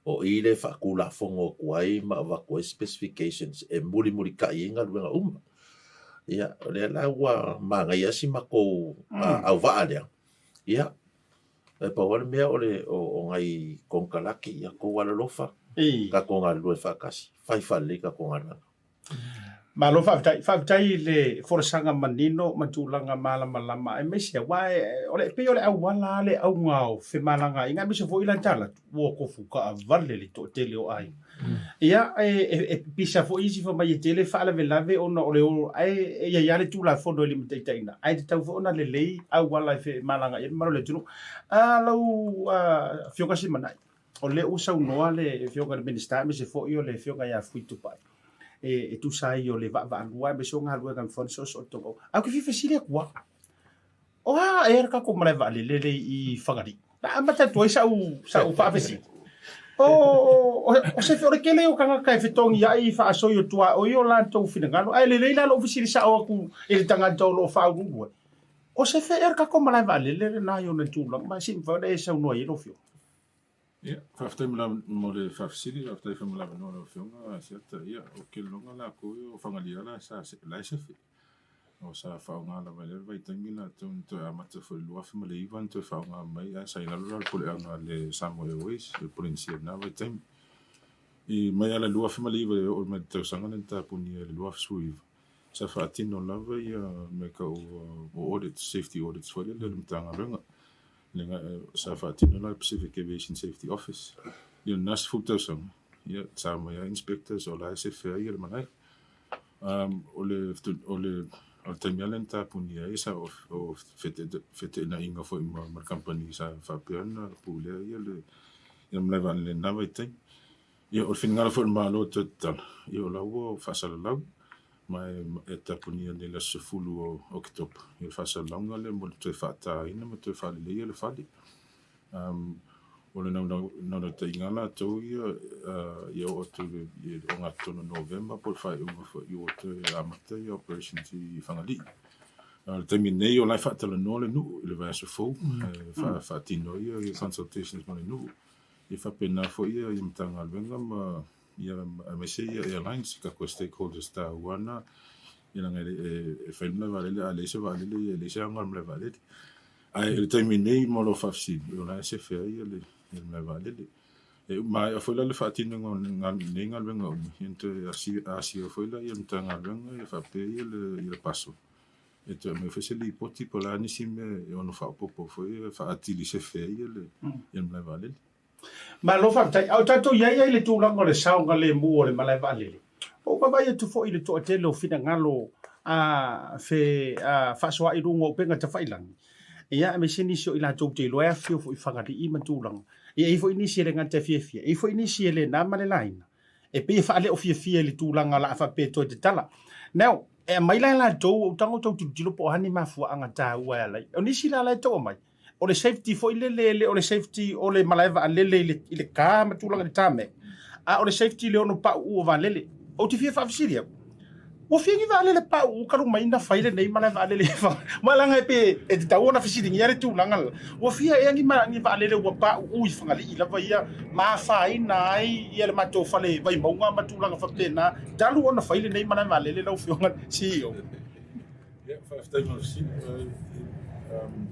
o ile fa kula fongo kuai ma va ko specifications e muri ka inga luenga ia le la wa ma ngai asi ma ko au va ale ia e pa wale mea o ngai konkalaki ia ko wala lofa ka ko nga lue fa kasi fai fale ka ko nga ma lo fa tai le forsanga manino matulanga malama e mesia wa ole pe ole au wala le au ngao fe malanga inga mese fo ila tala wo ko fuka vale le to tele o ai ia e pisa fo isi fo mai tele fa la velave ona ole o ai ia le tula fondo le mitaina ai te tau fo ona le lei au wala fe malanga e maro le tunu lau fioka Silimana'i ole usa unoa le fioka minister mese fo io le fioka ia Fui Tupa'i e tu sai o le va lua be so nga lua kan fon so to a ku fi fasile kwa o ka ko male va le I fagari na mata to sa u fa fesi o se fore kele o kanga kai fitong ya I fa so yo tua o yo lan to fi ngalo ai le la lo fisili sa o ku e tanga to lo fa u o se fe ka ko male va le na yo na tu lang ma sim fa de sa no yo fio Ja, faftai mala mo le fafsiri, faftai fa mala no le fionga, Asiata ia o ke longa la ko o fangalia la sa la se fi. O sa fa nga la vale vai tangi la ton to amata fo lua fa male ivan to fa nga mai a sa ina lo ko le Samoa le provincia na vai tangi. I mai ala lua fa male ivan o me to sanga nta puni le lua sui. Sa fa tino la vai me ka o audit safety audits fo le mtanga renga. Lenga sa fa tino la Pacific Aviation Safety Office. Ia nas futa sang. Ia Samoa inspectors o la SFA ia manai. Ole Altamialen ta punia isa o fete na inga fo mar company sa fa piana pule ia le ia mlevan le na vai tai ia o fingal fo malo total ia la wo fa sala lau mai eta punia de la sefulu o oktober ia fa sala longa le mo te fa ta ina mo te fa le ia le fa di ole no te ingala to ia o te o ngato no november por fa o te amata ia operation ti fangali te minei o lai fa tele no le nu le va se fo fa tino ia consultations mo le nu ia fa pena fo ia mtanga venga ma ia mese ia airlines ka ko stakeholders ta wana ia nga e fa no vale le se vale le se angol le vale ai le te minei mo lo fa si o la se fe ia le me vale e mai a foi la fa tino ngal ningal venga inte asi foi la ia mtanga venga ia fa pe ia passo e te me fese li poti pola ni sime e ono fa popo foi fa atili se fe ia me vale ma lo fa tai au tato ia le tu lango le saunga le mu le malai vale o pa vai tu fo ile to tele o fina ngalo fe fa so ai rungo penga te failang ia me sini so ila to te lo ia fio fo fangati I matulang ia I fo inisi le ngate fia I fo inisi le na male line e pe fa le o fia le tulanga la fa pe to te tala now e mai la to tango to tilo po hani mafu anga ta wa la o nisi la to mai o le safety fo ile o le safety o le malaiva le ka matulanga le tame o le safety le ono pa u va lele o te fia fa fisiria o fingi va le pa u karu mai na faile nei malaiva le fa malanga pe e te taona fisiri ngi tu langal o fia e ngi ma ngi va le o pa u I fangali I lava ia ma fa ina ai ia le mato fale vai maunga matulanga fa plena dalu ona faile nei malaiva le lo fionga si o ja fa sta no si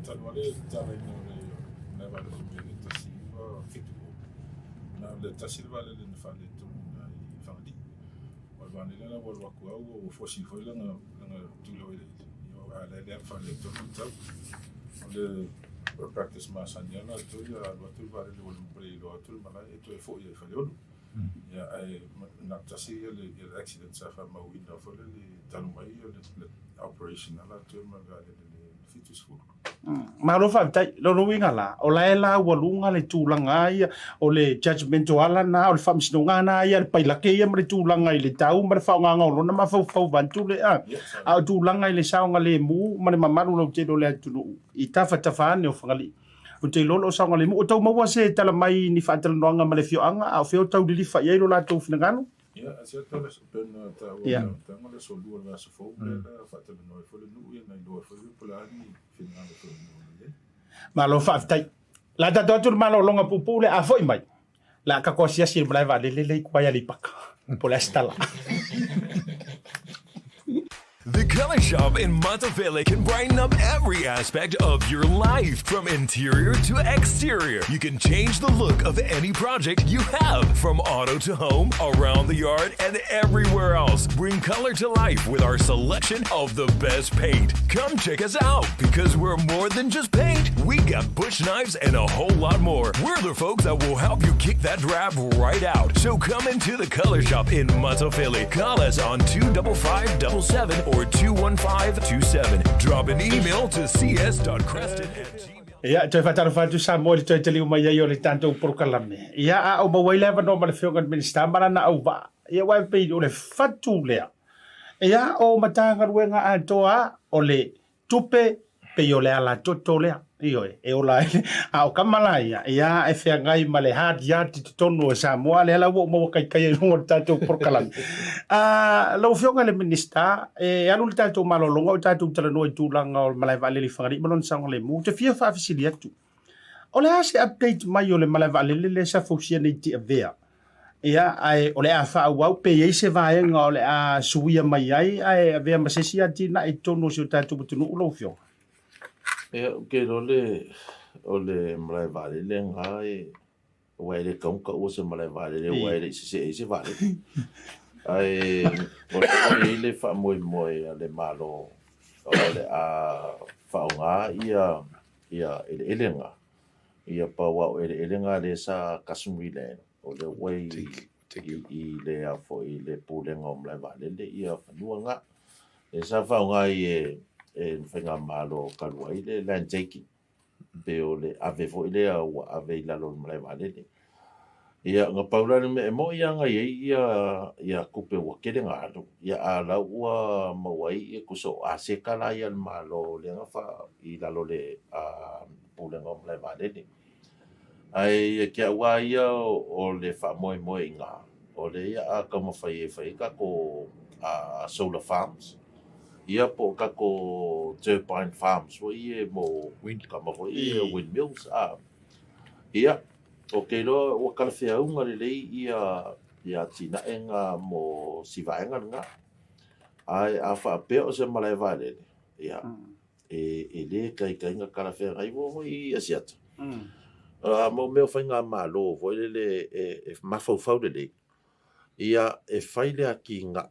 talwale tala no le na va le tasi le tasi vale le fale tu na fangdi o vale la wal waku au o fosi foi la tu lo ile yo ala le fale tu tau le practice masanya na tu ya tu vale le wal bre lo tu mala e tu fo ye fale o ya ai na tasi le accident sa fa ma winda fo le tanu mai le operation ala tu mala le fitus full Malo fa tai lo winga la o la walunga le tulanga ia o le judgmental ala na o le famsinonga na ia le pailake ia mre tulanga i le tau mre fa nga ngolo na ma fa vantu le a tulanga i le saunga le mu mre mamaru lo te lo le tulu i tafa tafane o fangali o te lo saunga le mu o tau maua se tala mai ni fa tala noanga ma le fio anga a fio tau li fa ia lo la tau finangano ya asiata le pen ta o le solu la so fo le fa tala no fo le nu ia na do fo le plani finangano fo malo fa tai la da do malo longa pupule a foi mai la ka ko sia sil blai va le kwa ya lipaka por la stala. The Color Shop in Maota can brighten up every aspect of your life, from interior to exterior. You can change the look of any project you have, from auto to home, around the yard, and everywhere else. Bring color to life with our selection of the best paint. Come check us out, because we're more than just paint. We got bush knives and a whole lot more. We're the folks that will help you kick that drab right out. So come into the Color Shop in Maota. Call us on 25577 or 21527. Drop an email to cs.creston@gmail.com. Ya, te fataro fatu Samoa te te liu mai yo le tanto por kalame. Ya o ba wai leva no ma le fionga minister mara na au va. Ya wai pe o le fatu le. Ya o matanga ruenga a toa o le tupe pe yo le ala toto le. Io e o la a o kamala ya e fe ngai ma le hard ya ti tonu Samoa le la wo mo kai kai no tanto por kalame. Lo fionga le minister e alu tanto malolonga o tanto tala no tulanga o malai vale le fangari malon sang le mu te fia fa fisili atu. O le ase update mai o le malai vale le sa fokusia ni ti avea. Ia ai o le a fa wa pe ye se va en o le a suia mai ai avea ma se sia ti na e tonu so tanto butunu lo fionga. Ke o le malai vale le ngai wai le kaunka o se malai vale le wai le se vale. Ai o le fa moi le malo o le a fa nga ia elenga ia pa wa elenga le sa kasumile o le wai i le a fo i le pulenga o malai vale le ia fanuanga e sa fa nga e whainga malo karuai le land taking pe o le ave fo ile a ave la lo malai vale le ia nga paulani me mo ia nga ia kupe wa kele nga alo ia ala ua mawai e kuso a se kala ia malo le nga fa i la lo le pule nga malai vale le ai ke wa ia o le fa moi nga o le ia a kama fai ka ko solar farms ia po ka ko turbine farms wo ia mo wind kama wo ia windmills ia okay lo o kala fea unga le ia tina enga mo sivaenga nga ai a fa pe o se malai vale ia e le kai nga kala fea ai wo i asiata mo me fainga malo vo le mafau le ia e faile aki nga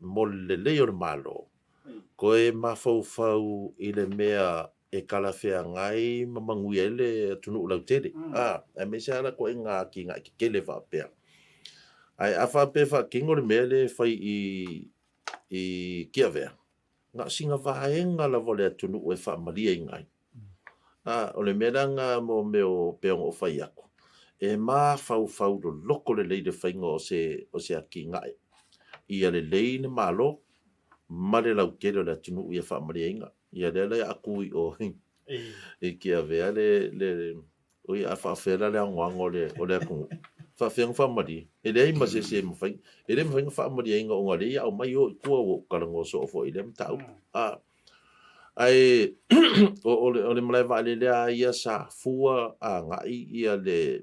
mo le o malo ko e mafau i le mea e kala fea ngai mamangui ele tunu lau tele. E me se ala ko e ngā ki ngā ki kele wha pēr. Ai a wha pēr wha kingo le mea le whai i kia vea. Ngā singa wahenga la vole tunu e wha maria i ngai. O le mea ngā mo meo peongo o whai ako. E mā fau do loko le leide whainga o se a ki ngai. Ia le leine malo, mare lau kele o le tunu e wha maria i ngai. Ia le akui o e kia vea le oi a whaafera le angoango o le akungu. Whaafenga whamari. E le ima se mwhainga. E le mwhainga whamari inga o ngā le au mai o kua o karango so o fo i le mtau. Ai o le malai vale le a ia sa fua a ngai ia le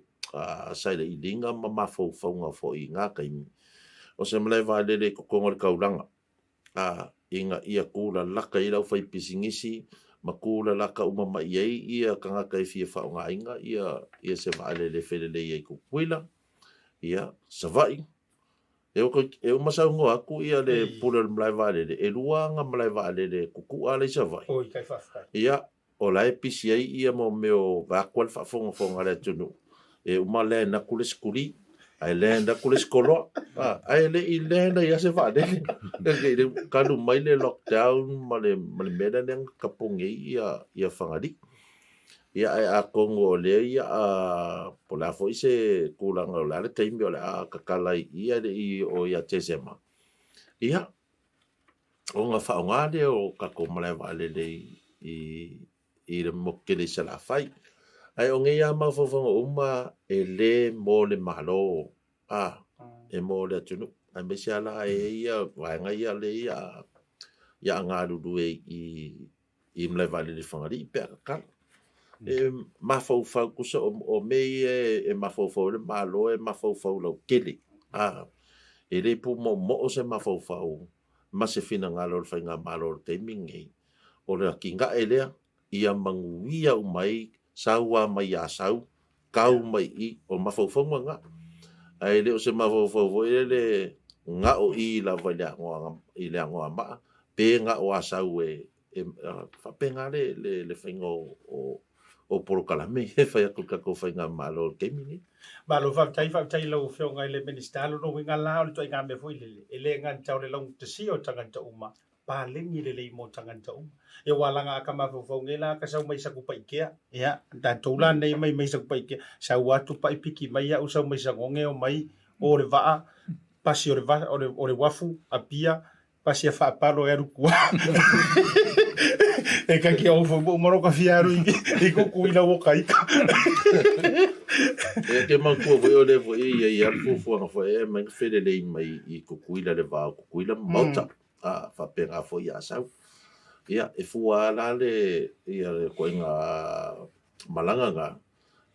saile i linga ma mafau faunga fo i ngā kaimi. O se malai vale le kokonga le kauranga. Inga ia kula laka i lau whai pisingisi, ma kula laka uma mai ei, ia kanga kai fia whao ngā inga, ia se maale le whelele i kupuila, ia savai eu masaungo aku ia le pula mlai vale e luanga mlai vale le kuku ale savai Oi, kai whawhai. ia o lai pisi ai ia mo meo vakual whafonga le tunu e uma le na kule skuli ai le na kule skolo ai le I le na ia se vale le kalu mai le lockdown male mena neng kapungi ia whangari ia ai a kongo le ia po la foi se kulang o la le taimi o le a kakalai ia le I o ia tesema ia o nga whaonga le o kako malai vale le I le moke le sala fai ai o nge ia mawhawhanga uma e le mo le malo e mo le atunu ai me se ala e ia waenga ia le ia ngā ruru I malai vale le whangari I pēr kakala e mafau kusa o mei e mafau le malo e mafau lau kele e le pu mo se mafau ma se fina ngalo le whainga malo te mingi o le kinga e lea ia manguia umai saua mai a sau kau mai I o mafau nga ai le o se mafau le nga o I la vai le angoa maa pe nga o asau e whapenga le whainga o poro kalame e whai aku kako whainga malo te mingi. Malo whautai lau whio ngai le minister alo no winga lao le toi ngā me fui lele. E le ngan tau le long te si o tanganta uma. Pa lengi le le mo tanganta uma. E walanga aka mawhau ngela ka sau mai saku pa ikea. Ia, ta toula nei mai saku pa ikea. Sau watu pa ipiki mai au sau mai sangonge o mai o le waa. Pasi o le wafu, a pia. Pasi a whaaparo e arukua. E ka ki au fo moro ka fiaru I ko kuila wo kaika e ke man ko vo le vo I fo e man fele le mai I ko kuila le va ko kuila Maota fa pega fo ia sau ia e fu ala le ia le ko nga malanga nga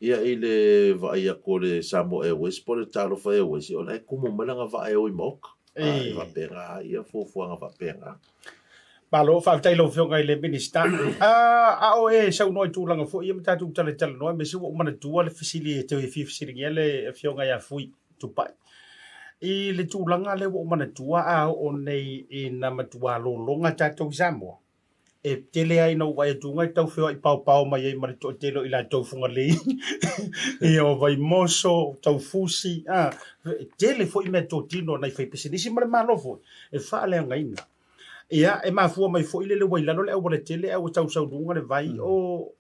ia I le va ia ko le Samoa e wes por talo fa e wes o le como malanga va e o mok va pega ia fo nga va pega Malo whautai lau whio ngai le minister. O e sau noi tūlanga fo. Ia mta tū tala noi. Me siwa umana tua le fisili e teo e fisili ngia le whio ngai a Fui Tupa'i. I le tūlanga le umana tua o nei I na matua lolonga tātou Samoa. E tele ai nau wai tunga tau whio I pau mai ai mara tō telo I la tau funga lei. I o vai moso, tau fusi. Tele fo I mea tō tino nei whai pisinisi mara malo fo. E whaale anga ina. Ia e mafua mai fo ile le wailalo le au le tele au tau saudunga le vai o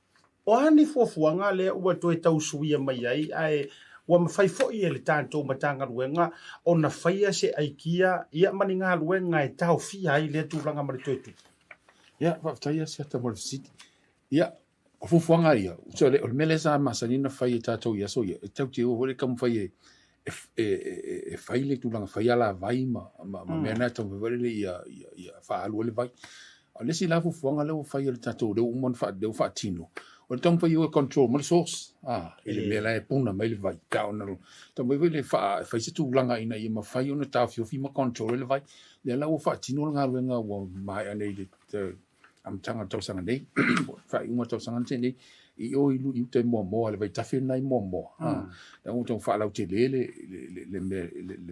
ani fuafuanga le ua toe tau suia mai ai ai ua mawhai fo I le tātou matanga ruenga o na whaia se aikia ia mani ngā ruenga e tau fia ai le tūranga mare toe tu. Ia, whaftai Asiata Pio Vaoliko. Ia, o fuafuanga ia. So le mele sa masanina whai e tātou ia so ia. E tau te o hore kam whai e whaile tūlanga whaiala vai ma mena tau whewere ia whaalua le vai. A lesi la fufuanga leo whaile tatou leo umon leo whaatino. O le tau whai control ma le source. Ele mea la e puna mai le vai. Tau naro. Tau whewere whaise tūlanga ina ia ma whai ona tau whiofi ma control le vai. Le la o whaatino ngā ruenga wa mai anei le amtanga tau sanga nei. Whai unga tau sanga nei. I o ilu I te moa le vai tafe nai moa. Na o tau whaalau te le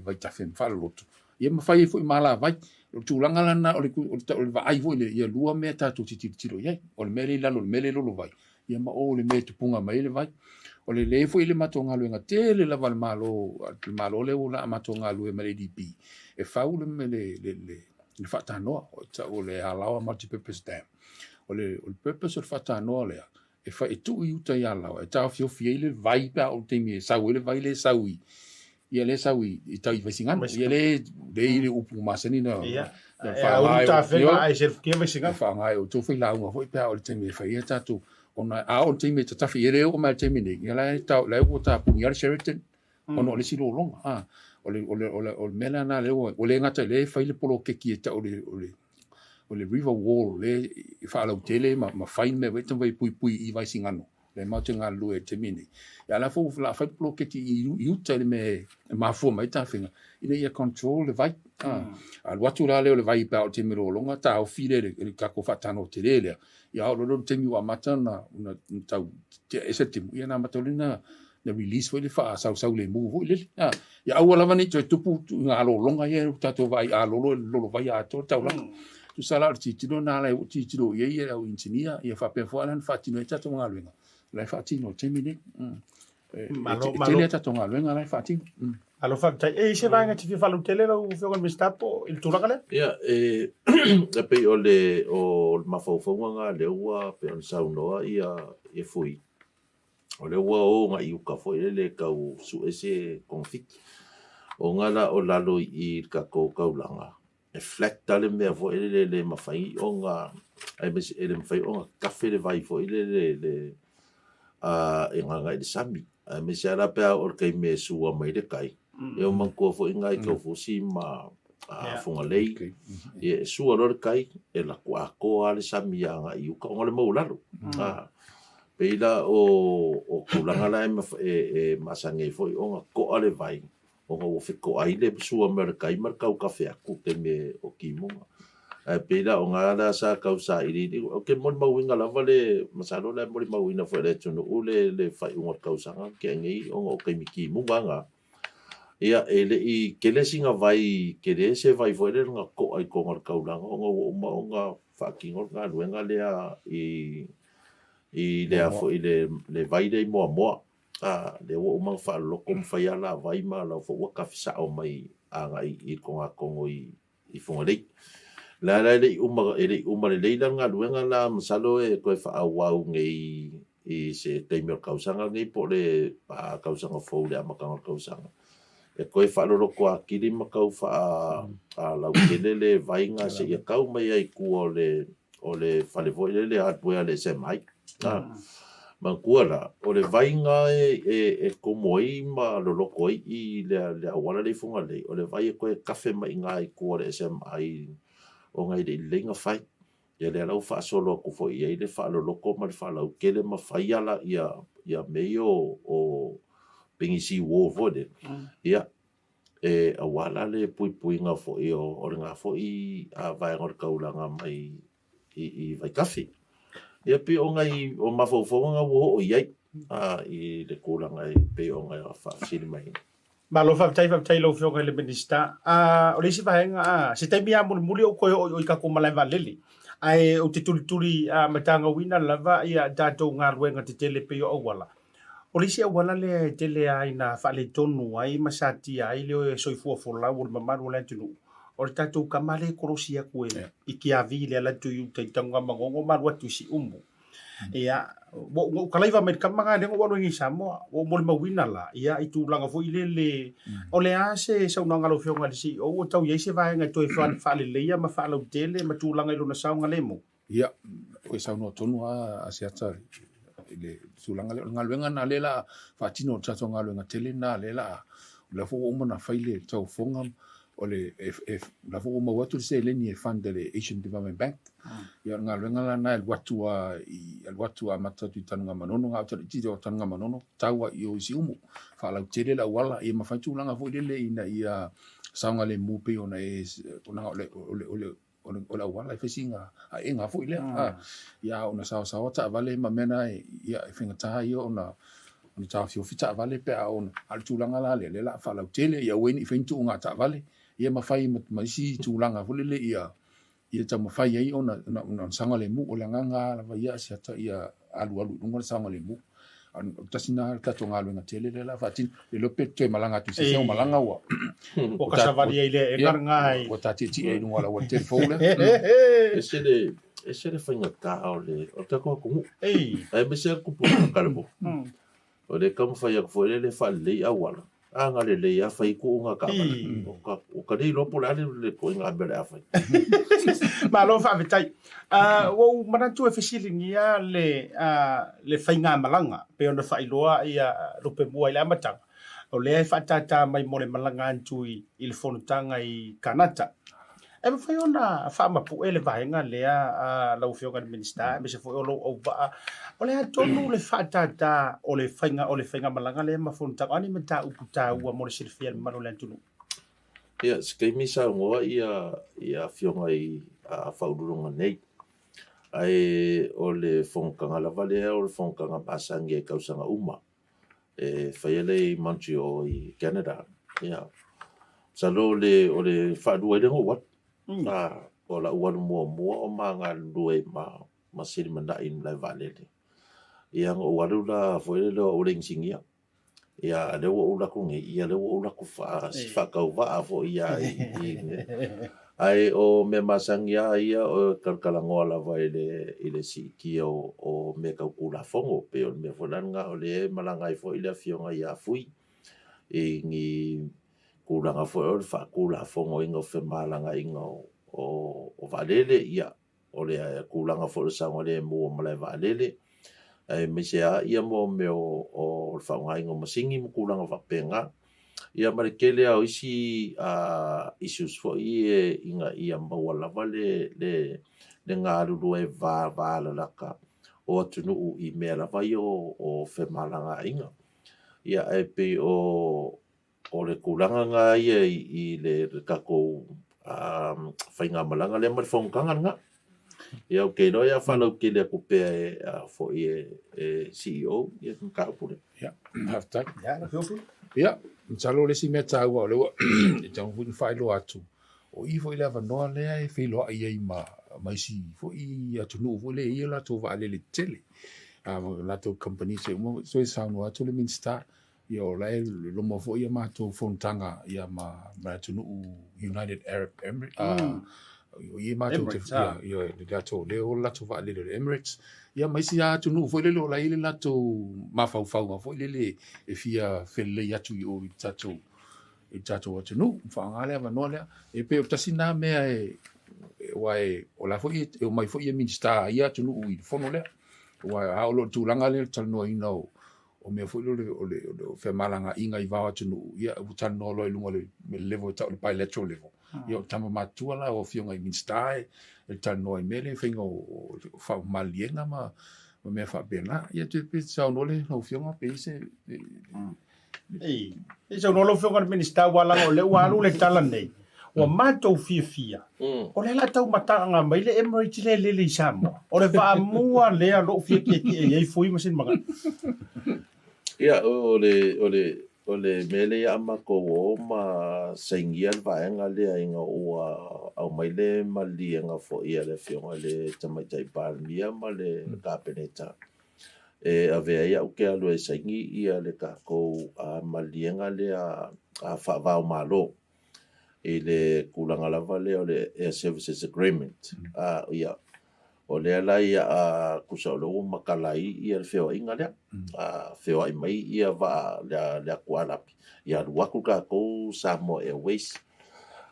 vai tafe whaaloto. Ia mawhai fo I mala vai. O tūlanga lana o le vai fo le ia lua mea tātou tiro iai. O le mele lalo, le mele lolo vai. Ia ma o le mea tupunga mai le vai. O le le fo I le mato ngā luenga tele lava le malo le o la mato ngā lue mele DP. E whau le mele le whatanoa. O le halawa multi-purpose dam. O le purpose o le whatanoa lea. E fa e tu I uta I alawa, e tau fio fia le vai pa o te mi e sau, le vai le sau I. Ia le sau I tau I vaisingana, ia le upu masani na. Ia, uta whenga ai se kia vaisingana. Whaangai o tō whi launga, hoi pa o le te mi e whai e tātou. Ona a o te mi e tatafi e reo o mai te mi ne. Ia lai tau, lai o tā puni ara Sheraton, ono o le silo longa. O le mela na leo, o le ngata le whai le polo keki e tau o le river wall le I whaalau tele ma whai me wetan vai pui I vai singano le mau te ngā lue te mini ia la fo la whai ploketi I uta le me mafua mai ta whinga I le ia control le vai a watu la leo le vai pa o te miro longa ta o file le kako whatano te lelea ia o lolo te miwa mata na tau te ese timu ia na matolina na release foi le fa sau le mu foi le ya au lava ni tupu nga lo longa ye tato vai a lo vai a to tau la tu sala titino na la titino ye au engineer ye fa pe fo lan fa tino tato nga luenga la fa tino temini tele tato nga luenga la fa tino alo fa tai se vai nga tifi falu tele lo fio con mistapo il tura kale ya pe o mafofo nga le wa pe on saunoa ia e fui o le ua o nga iuka foi le kau su ese confit o ngala o lalo I ka kaulanga e flat tale mea foi le mafai o nga ai bes ele mafai o nga kafe le vai foi le e nga ngai de sami ai me se ara pe o kai me sua mai de kai e o manko foi ngai ko fosi ma fonga lei e sua lor kai e la ko ale sami nga iuka o le mo lalo Peila o kulanga la masange foi o ko ale vai o ngo fiko ai le sua merkai markau kafe aku te me o kimunga peila o ngala sa kausa iri o ke mon mawinga la vale masalo la mon mawina foi le tunu ule le fai un kausa ke ngi o ke mi kimunga nga ia ele I kele singa vai kele se vai foi le nga ko ai ko markaulanga o nga fucking nga luenga le I le afo I le vai dei moa le o mang fa lo kom fa ya la vai ma la fo wa ka fisa o mai anga I konga kongo I fonga dei la le uma le nga luenga la masalo e ko fa au ngai I se te me kausanga ngai po le pa kausanga fo le ama kausanga e ko fa lo ko akili ma kau fa la ukele le vai nga se ya kau mai ai ku o le fa le vo le atwe le se mai Mankuala, o le vainga e komoi ma loloko I le awala le funga le, o le vai e koe kafe mai ngai kua le SMI o ngai le lenga fai. Ia le alau wha solo ko fo ia I le wha loloko ma le wha lau kele ma whai ala ia mei o pengisi wo vode. Ia awala le pui nga fo I o le nga fo I a vai ngor kaulanga mai I vai kafe. Ia pe o ngai o mafofo nga wo o iai I le kulanga pe o ngai fa Silimana'i. Ma lo fa tai lo fio le minister o le si vaenga se tai mia muli o ko o I ka ko malai valeli ai o te tuli matanga wina lava ia dato nga ruenga te tele pe o wala o le si o wala le tele ai na fa le tonu ai masati ai le soifua fola o mamaru le tunu o le tatou kamale korosia koe I kia vi le ala tu te tanga mangongo maru atu si umu. Ia, o kalaiva me kamanga le ngolo ngi Samoa, o mo le mawina la, ia I tu langa fo ile o le ase sa unanga lo fionga si o tau ye se vai nga toi fa le ia ma fa lo tele ma tu langa lo na sa nga lemo. Ia, o sa no tonu asiata ile sulanga le ngaluenga na lela fa tino tsato ngaluenga tele na lela la fo o mona faile tau fonga o le la fo mo watu se le ni fund le Asian Development Bank ia ngaluenga la na el watu mata tu tanga manono nga tau ti tanga manono tawa I o si umu fa la tele la wala ia ma fa tu langa fo le ina ia saunga le mupe ona ona o la wala fesinga a inga fo ile ia ona sa ta vale ma mena ia finga ta io ona ni ta fio fita vale pe a ona al tulanga la le la fa la tele ia weni fintu nga ta vale ia ma fai ma si tulanga fo le ia ta ma fai ai ona sanga le mu o la nganga la ia sia ta ia alu ngol sanga le mu tasina ka tonga lu nga tele la fa tin le lope te malanga tu se malanga wa o ka savali ile e ngai o ta ti e no wala o telefone ese le fanga ka ole o ta ko ai be ser ku po kalbo o le kam fa ya fo le fa le awala anga le ya fa ku nga ka o ka di lo pola le ko nga be la fa ma lo fa vitai o manatu e fesilingia le fainga malanga pe ona fa iloa ia rupe mua ile matanga o le fa tata mai mo le malanga antui il fonutanga I kanata e me foi ona fa ma pu ele vaenga le la ufioga minister me se foi o va o le tonu le fa tata o le fainga malanga le ma fonutanga ani meta uputa ua mo le silfia maro le tunu ia skemi sa ngo ia fionga I fa udulunga nei ai o le fonkanga la vale o le fonkanga pasange kausanga uma whaiele Montreal I Canada. Ia. Salo o le whaadua rengo wat. O la uanu mua o mga lue ma Silimana'i lai valele. Ia ngo walu la whaile o le ngsingia. Ia le wo ula ko nge ia le wo ula ko fa ka va fo ia ai o me masangia ia o kalkalangoa la vai ile si ki o me ka kula fongo pe o me fonanga o le malanga I fo ile fionga ia fui ngi kula nga fo o fa kula fongo ingo fe malanga ingo o valele ia o le kula nga fo sa ngole mo mala valele me sea ia mo me o whaungai ngō masingi mo kūranga whapenga. Ia marikele au isi issues fo inga ia maua lava le ngā ruru vāla laka o atunu I mea lava o whemalanga inga. Ia pe o le kūranga ngā ia I le kako whainga malanga le mari whaungkanga ngā. Ia okay no ia whalau ke le kupea fo CEO ia ka pule. Ia, haftak. Ia, na whiopu. Ia, mtalo le si mea tāua o lewa, e tau huni whaelo atu. O I fo I lewa noa lea e whiloa I ei mai si fo I atu nuu fo le ia la tō waale le tele. La tō company se umo, so e saunu atu le minsta. Ia o lai lomo fo ia mātou whontanga ia ma atu nuu United Arab Emirates. Ia mātou te ia le lato leo lato wa le Emirates ia mai si atu nu foi le lo la ile lato mafau foi le e fia fele atu I o tato atu nu fa ngale va no le e pe tasi na me e wai o la foi e mai foi minsta ia atu nu I fono le wai a lo tu langa le tal no ino o me foi o fe malanga inga I va atu nu ia u tal no lo lunga le level ta le bilateral level Ia tama matua la o fionga I minsta e tal no mele finga o fa malienga ma me fa bena ia te pe sa no le o fionga pe se e sa no lo fionga minsta wala o le walu le talane o matou fia o le la tau matanga mai le Emirates le Samoa o le va mua le lo fia ke e foi masin manga Ia o le mele ia mako o ma saingia vaenga le inga o au mai le malienga fo ia le fionga le tamaitai palmia ma le kapeneta. E avea ia uke alu e saingi ia le kako malienga le a whaavao malo. E le kulanga lava le o le Air Services Agreement. Ia o le ala ia kusa o loo makalai ia le wheo inga lea. Wheo ai mai ia va lea kualapi. Ia ruaku kako Samoa Airways.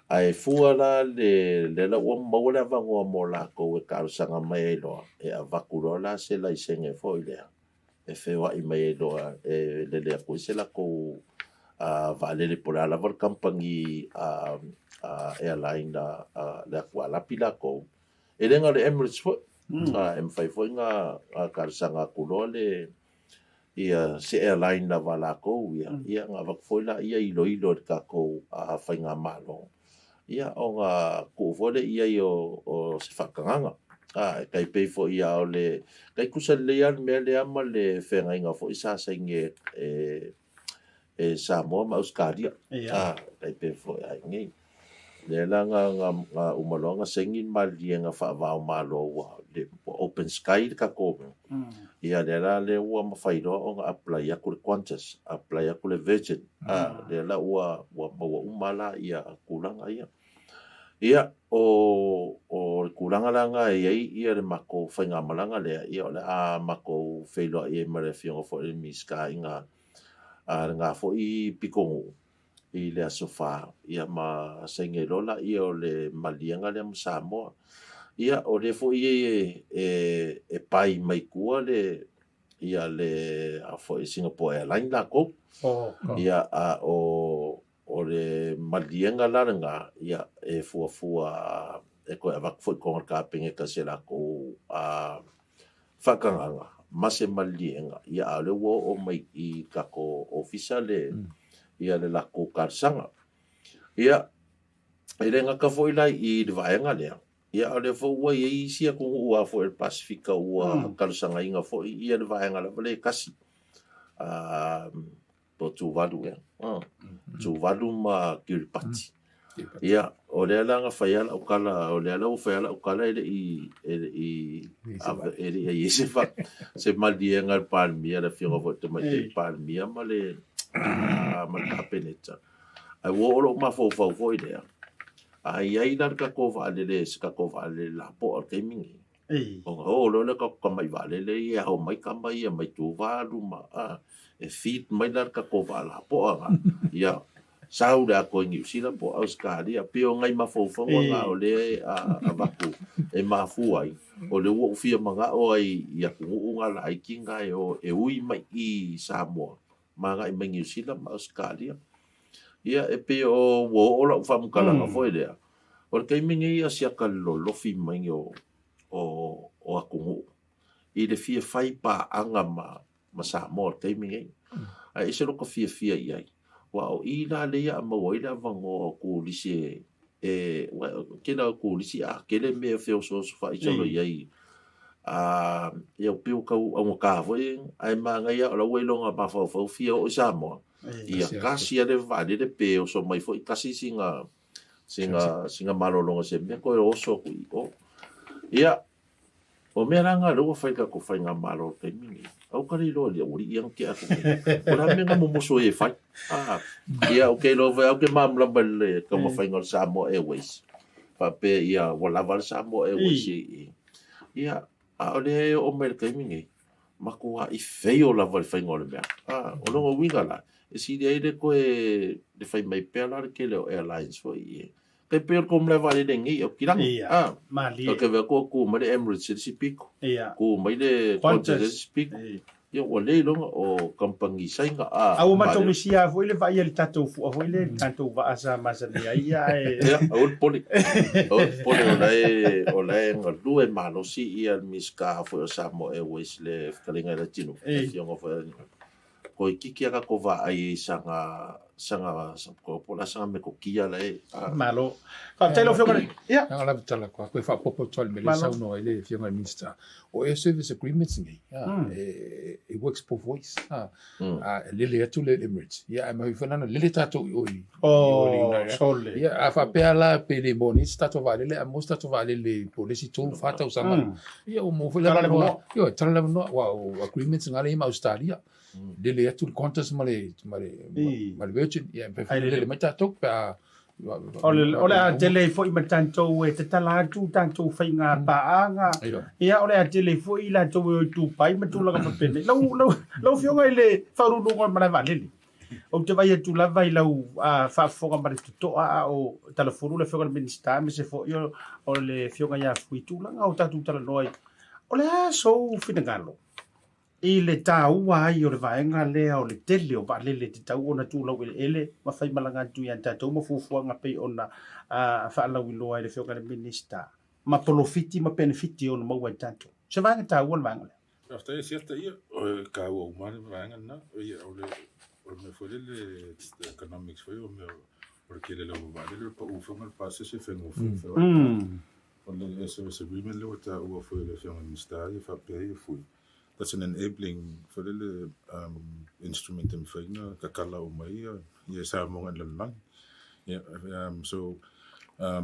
Ai fuala le la ua maua lea vangoa mo lako e karusanga mai e loa. E a vakurola se lai senge fo i lea. E wheo ai mai e loa e le lea koe se lako vaalele po lea lava kampangi airline lea kualapi lako. E renga le Emirates fo, M5 fo inga karisanga kulo le ia se airline na valako ia nga vakfo la ia ilo kako whainga malo. Ia o nga kufole ia o se whakanganga. Kai pei fo ia o le, kai kusa le an mea le ama le whenga inga fo isa sainge e Samoa ma Euskaria. Kai pei fo ia ngei. Le langa nga umalonga sengin mali nga whaavao malo wa le open sky ka kome. Ia le la le ua mawhairo o nga apply aku le Qantas, apply aku le Virgin. Le la ua umala ia kulanga ia. Ia o kulanga langa ia le mako whainga malanga lea ia le mako whailo ia mare fionga fo le miska inga nga fo I pikongu. I le sofa ia ma senge lola ia o le malianga le Samoa ia o le fo e pai mai kua le ia le fo Singapore Airlines la ko ia o le malianga la nga ia e fua e ko ava fo ko ka penge ka se la ko fakanga mase malianga ia le wo o mai I ka ko official ia le lako karsanga. Ia, e renga ka fo ilai I le vaenga lea. Ia le fo ua ia isia kung ua fo el Pasifika ua karsanga inga fo ia le vaenga la vale kasi. po tuvalu tuvalu ma Kiribati ia o le ala nga faiala ukala o le ala faiala ukala i se fa se malia ngal palmia la fionga vo te mai palmia ma le ma kapeneta ai wo lo ma fo idea ai dar ka ko vale le ska ko vale la po al mingi o lo le ka mai vale le ia o mai ka mai tuvalu ma e fit mai dar ka ko vale po ia Saura ko ngi sila po Australia pio ngai mafofo nga o le a baku e mafuai o le wo fia manga o ai ia ku nga la ai kinga o e ui mai I Samoa manga I ngi sila ma Australia ia e pio wo o la fam kala nga foi le o ke mingi asia kallo lo fi mai o aku I le fia fai pa anga ma Samoa ke mingi ai se lo ko fia ai Wow, ila leia ma waila vango ko lisi kena ko lisi kele me feo so fa itolo yai eu piu ka o ka foi ai manga ia la welo nga pa fo fio o Samoa ia kasi ale vale de peo so mai foi kasi singa malolongo se me ko o so ko ia o me ranga lo fai ka ko fai nga malo te mingi au kari lo le uri yang ke aku o la me nga mo so e fai ia o ke lo vai o ke mam la belle ka mo fai ngol Samoa Airways pa pe ia wala val Samoa Airways ia a le o me ke mingi makua I feio la val fai ngol me o lo winga la e si de ko e de fai mai pe la ke le airlines foi Pe per kom le vale de ngi o kirang mali o ke ve ko mai de Emirates si pico ko mai de Qantas pico yo wale lo o kampangi sainga au ma to misia foi le vai le tatou fu foi le tatou va asa masania ia o poli o le ngadu e malo si ia miska foi o Samoa Airways le kalinga le tino yo foi ko kiki ka ko va ai sanga ko pola sanga me ko kia le malo fa telo fio ia la tala ko fa popo tol me le sa no ile fio ngal minister o service agreements ngi it works both ways le to le Emirates ia ma fa na le tato sole ia fa pe ala pe le boni stato vale le amosta to vale le policy tool fata usama ia o mo fa la yo tala no wa agreements ngale ma Australia Dele atu Qantas male Virgin ia pe le meta tok pa ole a dele foi matanto e te tala tu tanto fai nga paanga ia ole a dele foi la to Tupa'i matula ka pene lo fio ngai le faru no ma vale o te vai tu la vai lau fa foga mare to o telefonu le fio minister me se fo yo ole fio ngai fui tu la o tatu tala noi ole a so finangalo I le tau ai o le vaenga lea o le tele o vale le te tau ona tu lau ele ma fai malanga tu ia tatou ma fufuanga pei ona fa lau iloa i le fioga le minister ma polofiti ma benefiti ona maua i tatou se vaenga tau ona vaenga lea After Asiata ia o ka o mare vaenga na ia o me foi le economics foi o me porque le lo vale le pa ufunga le passe se fengo o le service agreement le ta o foi le fioga minister ia fa pe foi That's an enabling for the instrument in Fina, Kakala Umaya, yes, I'm on the line. Yeah, so a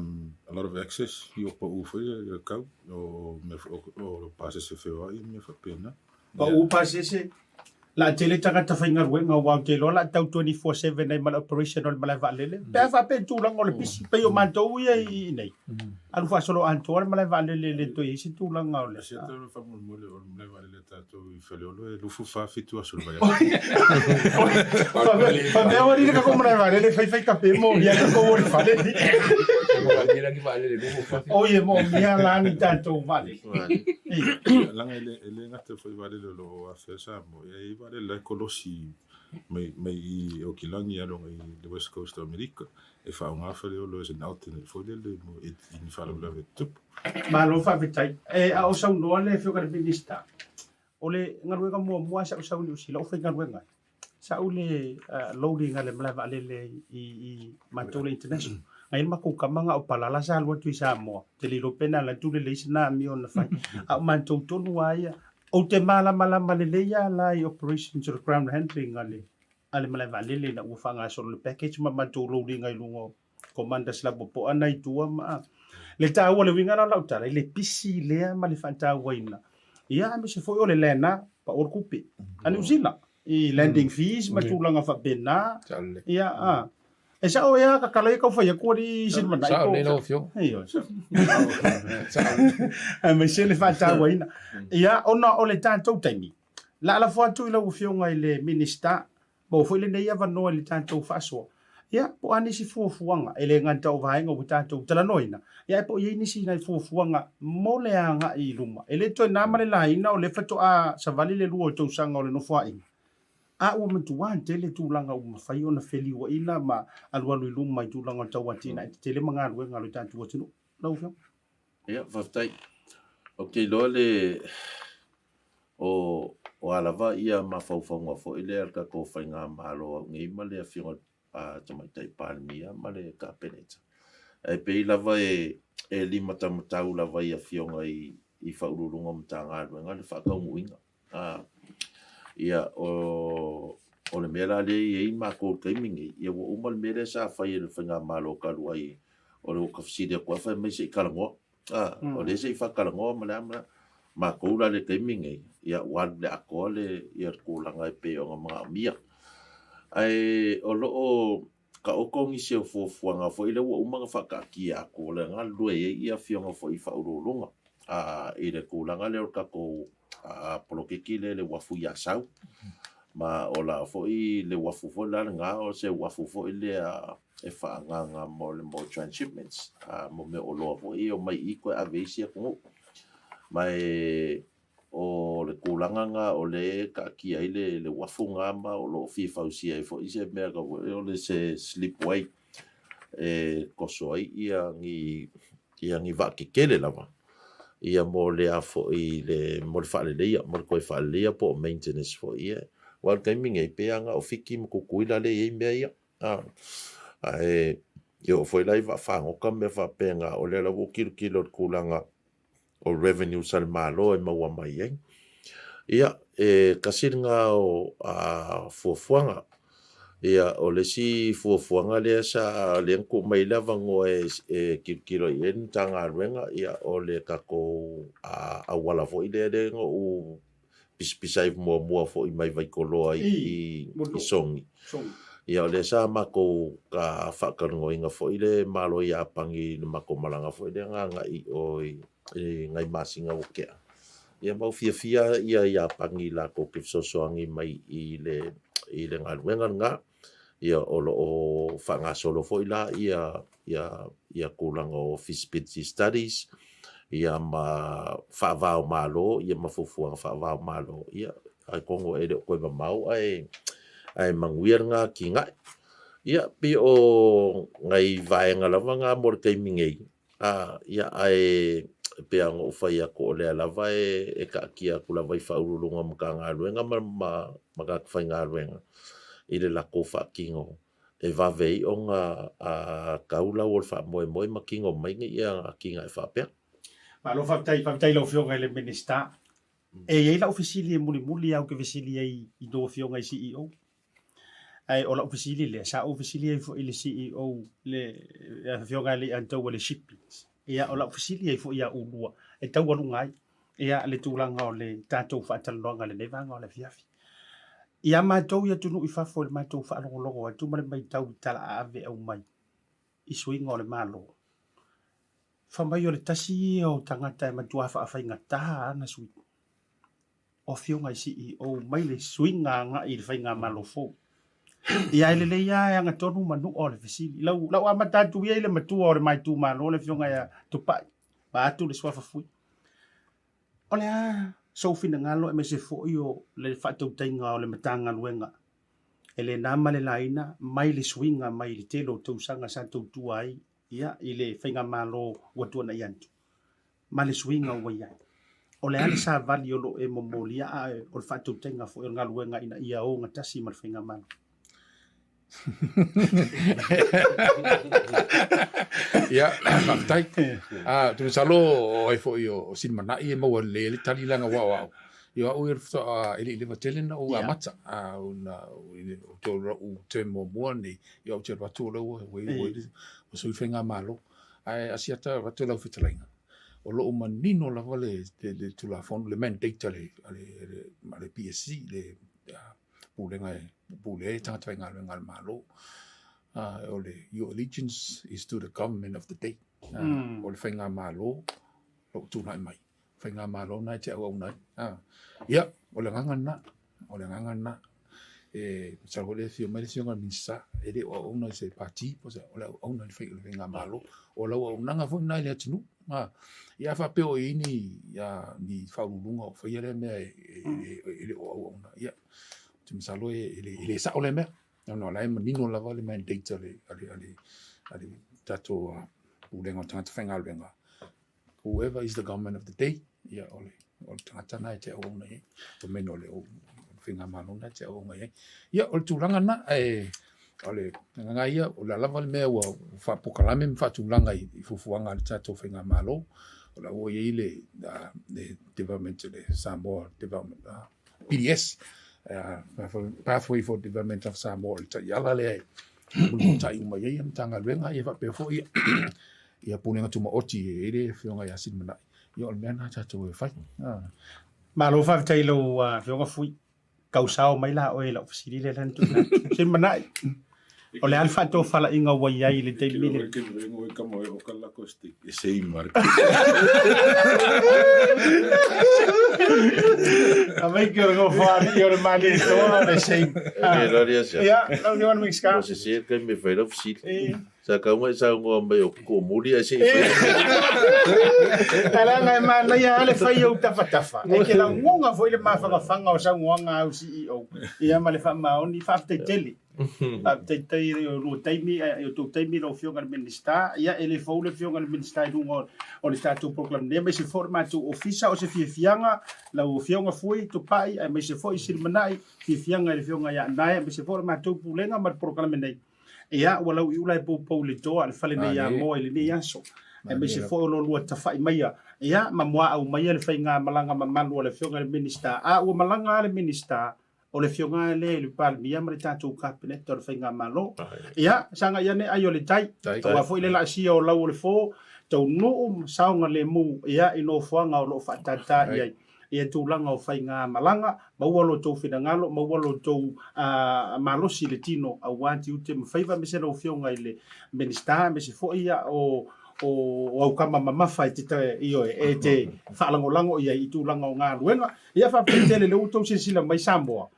lot of access, you put over your cow or passes if you are in your pena. But passes la tele tanga ta fainga ruenga wa te lo la tau 24/7 nei mal operational mal valele pe fa pe tu lang ole pisi pe yo manto ia I nei alu fa solo anto mal valele le to isi tu lang ole sia te fa mo le mal valele ta to I fele lo lu fu fa fitu asul ba fa me ori ka ko mal valele fai ka pe mo ia ko ori valele oye mo mia la ni tanto vale lang ele ngata foi valele lo afesa mo ia le kolosi mai o kilangi alo I the West Coast of America e fa un afere lo is an alternate for le mo in fa Bluwave tup ma lo fa vitai e a o sa no le fio ka minister ole ngaru ka mo sa ni usila o fa ngaru nga sa ule loading ale mala vale le I Matole International ngai ma ko kamanga o palala sa lo tu sa mo te li lo pena la tu le sina mi on fa a man to no ai o te malama le ia la i operation to the ground handling ale malai valele na ua whangasoro le package ma matolo ringa i lungo komanda slabo po ana i tua ma le tāua le winga na lautara i le pisi lea ma le whantāua ina ia me se foi o le lena pa o kupe a New Zealand i landing fees ma tūlanga whabena ia e sa o ia ka kalai ka whai a kori Silimana'i Sa o le no fio. me se le whantāua ina ia ona o le tātou taimi la whatu i lau fionga i le minister mo foi le nei ava no le tātou whasoa ia po ani si fuafuanga ele nganta o vaenga o tātou talanoina ia po ia nisi nai fuafuanga mo le anga i luma ele toi na male la ina o le fato a savali le luo tau sanga o le no fai a o mtua tele tulanga o mafai ona feli o ina ma alualu i luma i tulanga tau atina tele manga luenga lo tātou atino lau fio ia faftai okay lo le o alava ia mafaufaunga fo ile alka ko fainga malo ngai male afio Tautai palmia male ka peneta ai pe lava e lima tamatau lava ia fionga i faululunga mtanga luenga le whakauinga ia o le mera le i mako kaimingi ia wo umal mera sa fai le whainga malo kalu ai o le kafsida kwa fai mai se kalango o le se whakalango mala mako la le kaimingi ia wad le ako le ia kulanga i pe o mga mia ai o lo ka okong i se fuanga fo ile wo umanga whakakia ko le ngalue ia fionga fo i faululunga i le kulanga le ka ko polokeki le wafu ya sau ma ola fo i le wafu fo la nga o se wafu fo i le e whaanganga mo le mo transshipments mo me olo fo i o mai i koe aveisia kongo mai o le kulanga nga o le ka kia i le wafu nga ma o lo fifausia i fo i se mea ka o le se slipway koso ai ia ngi vakikele lava ia mo le afo i le mo le whaalelea mo le koe whaalelea po maintenance fo ia wal gaming e pe anga o fiki mo kukuila le e mea ia yo foi lai va whangoka me va penga o le la wo kilo kulanga o revenue sal malo e maua mai ai ia kasinga o fuafuanga ia o le si fuafuanga le sa le ko mai lava ngo kilo yen tanga ruenga ia o le kako a wala fo ile o pispisai mo fo i mai vai kolo ai i songi ia o le sa mako ka whakarungo inga fo ile malo ia pangi mako malanga fo ile nga i o ngai masinga o kea ia mau fia ia pangi la ko kifsosoangi mai i le ngaluenga nga ia o whanga solo fo ila ia kulang o feasibility studies ia ma whaavao malo ia mafufuanga whaavao malo ia ai kongo e koe mamau ai manguir nga ki ngai ia pi o ngai vaenga lava nga mor kei mingei ia ai pe ang o fai ako le lava e ka kia kula vai faulunga maka ngaluenga ma maka fai ngaluenga ile la ko fa kingo e va vei onga kaula o fa moi makingo mai ia kinga fa pe ma lo fa tai lo fionga le minister e la ofisili muli au ke vesili ai i do fionga i CEO ai o la ofisili le sa ofisili ai fo ile CEO le fionga le anto le shippings ia o la ofisili ai fo ia ulua e tau alungai ia le tulanga o le tatou whaatalonga le nevanga o le fiafi ia mātou ia tunu i whafo le mātou whaalongologo atu mare mai tau tala ave au mai i suinga o le malo whamai o le tasi o tangata e matua whaafai ngata ana sui o fionga i CEO mai le suinga nga i le whainga malo fo ia ele le ia nga tonu manu o le fisili lau amatatu ia ile matua o le mai tu malo le fionga ia Tupa'i ba atu le swafa fui o le so fina ngalo e me se fo io le fatau tainga o le matanga luenga ele nama le laina mai le swinga mai le telo tau sanga sa tau tuai ia ile whainga malo watua na iantu ma le swinga ua ia o le ale sa vali o lo e momolia o le fatau tainga fo i ngaluenga ina ia o ngatasi ma le whainga malo ia tai tu salo ai fo io Silimana'i e mau le tali langa wa Ia o so ele le vatele na o amata una o to o te mo ni ia o te watu lo o so fenga malo ai asiata watu lo fitalinga o lo manino la vale de tula fon le mandate le PSC le pule tanga twenga ngal malo your allegiance is to the government of the day o le fenga malo lo tu mai fenga malo na te o na ia o le ngangana sa ho le fio mai se ngal minsa ele o na se parti po se o na fenga malo o la o nanga fo na le tunu ia fa pe o ini ia ni fa lunga o fa ile me ele o na ia tu salo ele sa o le me no la e nino la vale man data ale tato ulenga tanga fenga lenga whoever is the government of the day ia ole o tata na te o nei o meno le o finga malo na te o nei ia o tulanga na ole nga ia o la lava me o fa pokalame fa tulanga I fufuanga le tato finga malo o la o ile the development le Samoa development PDS pathway for development of Samoa ta yala le tai uma ia tanga lenga ia fa pe fo ia puninga tuma oti ele fionga ya Silimana'i yo mena tato e fai malo fa tailo fionga fui kausao mai la o la ofisili le lan tu Silimana'i o le alfa to fala inga wai ai le te mile ke vengo e kamo o kala kosti e sei mark amai ke ngo fa yo le mali to le sei ya no you want mix ka se se ke me fai ofisili sa ka mo sa ngo mai o ko muri a sei ala na mana ya le fai o tafa e ke la ngonga foi le mafanga fanga o sa ngonga o CEO ia ma le fa ma oni fa te tele tai lo taimi o to taimi lo fionga le minista ia ele fo le fionga le minista dungo o le stato proclam ne me se forma tu ofisa o se fianga la o fionga Fui Tupa'i e me se fo Silimana'i fianga le fionga ya nai me se forma tu pulenga ma proclam nei ia wala u la po le to al fale nei ya mo ile nei aso e me se fo lo lu tafai mai ia ma moa au mai le fainga malanga ma malu le fionga le minista o malanga le minista o le fionga le palmia ma le tatou cabinet o le fainga malo ia sanga ia ne ayo le tai wa fo ile la sia o lau le fo tau no saunga le mu ia ino fuanga o lo fatata ia tūlanga o whainga malanga, maualo tō whinangalo, maualo tō malosi le tino a wāti ute mwhaiva me se lau whionga I le minister, me se fo ia o au kama mamawhai te tae io e te whaalangolango ia I tūlanga o ngā ruenga. Ia whapetele le utau sila mai Samoa.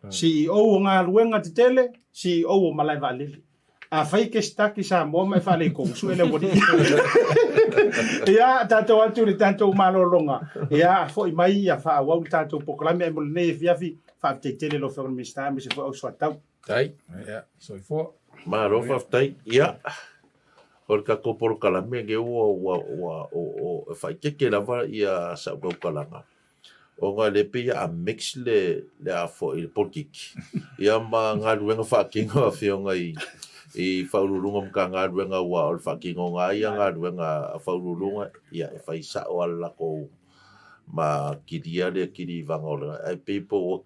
CEO o ngā ruenga te tele, CEO o malai waalele. A whai ke staki Samoa mai whale kong, suele wadi. Ia tātou atu le tātou malolonga. Ia foi mai ia wha awau tātou pokalame e mole nei fiafi wha te tele lo whaun mista me se fo au swatau. Tai, ia, so I fo. Maro whaftai, ia. Hor ka koporo kalame ge o whaikeke lawa ia sa kalanga. O ngā lepe ia a mix le a fo I polkiki. Ia ma ngā ruenga whakinga a whionga I whaururunga mga ngā ruenga ua o le whakingo ngā ia ngā ruenga a whaururunga ia e whai sa o ala ko ma kiria le kiri vangola. Ai pepo o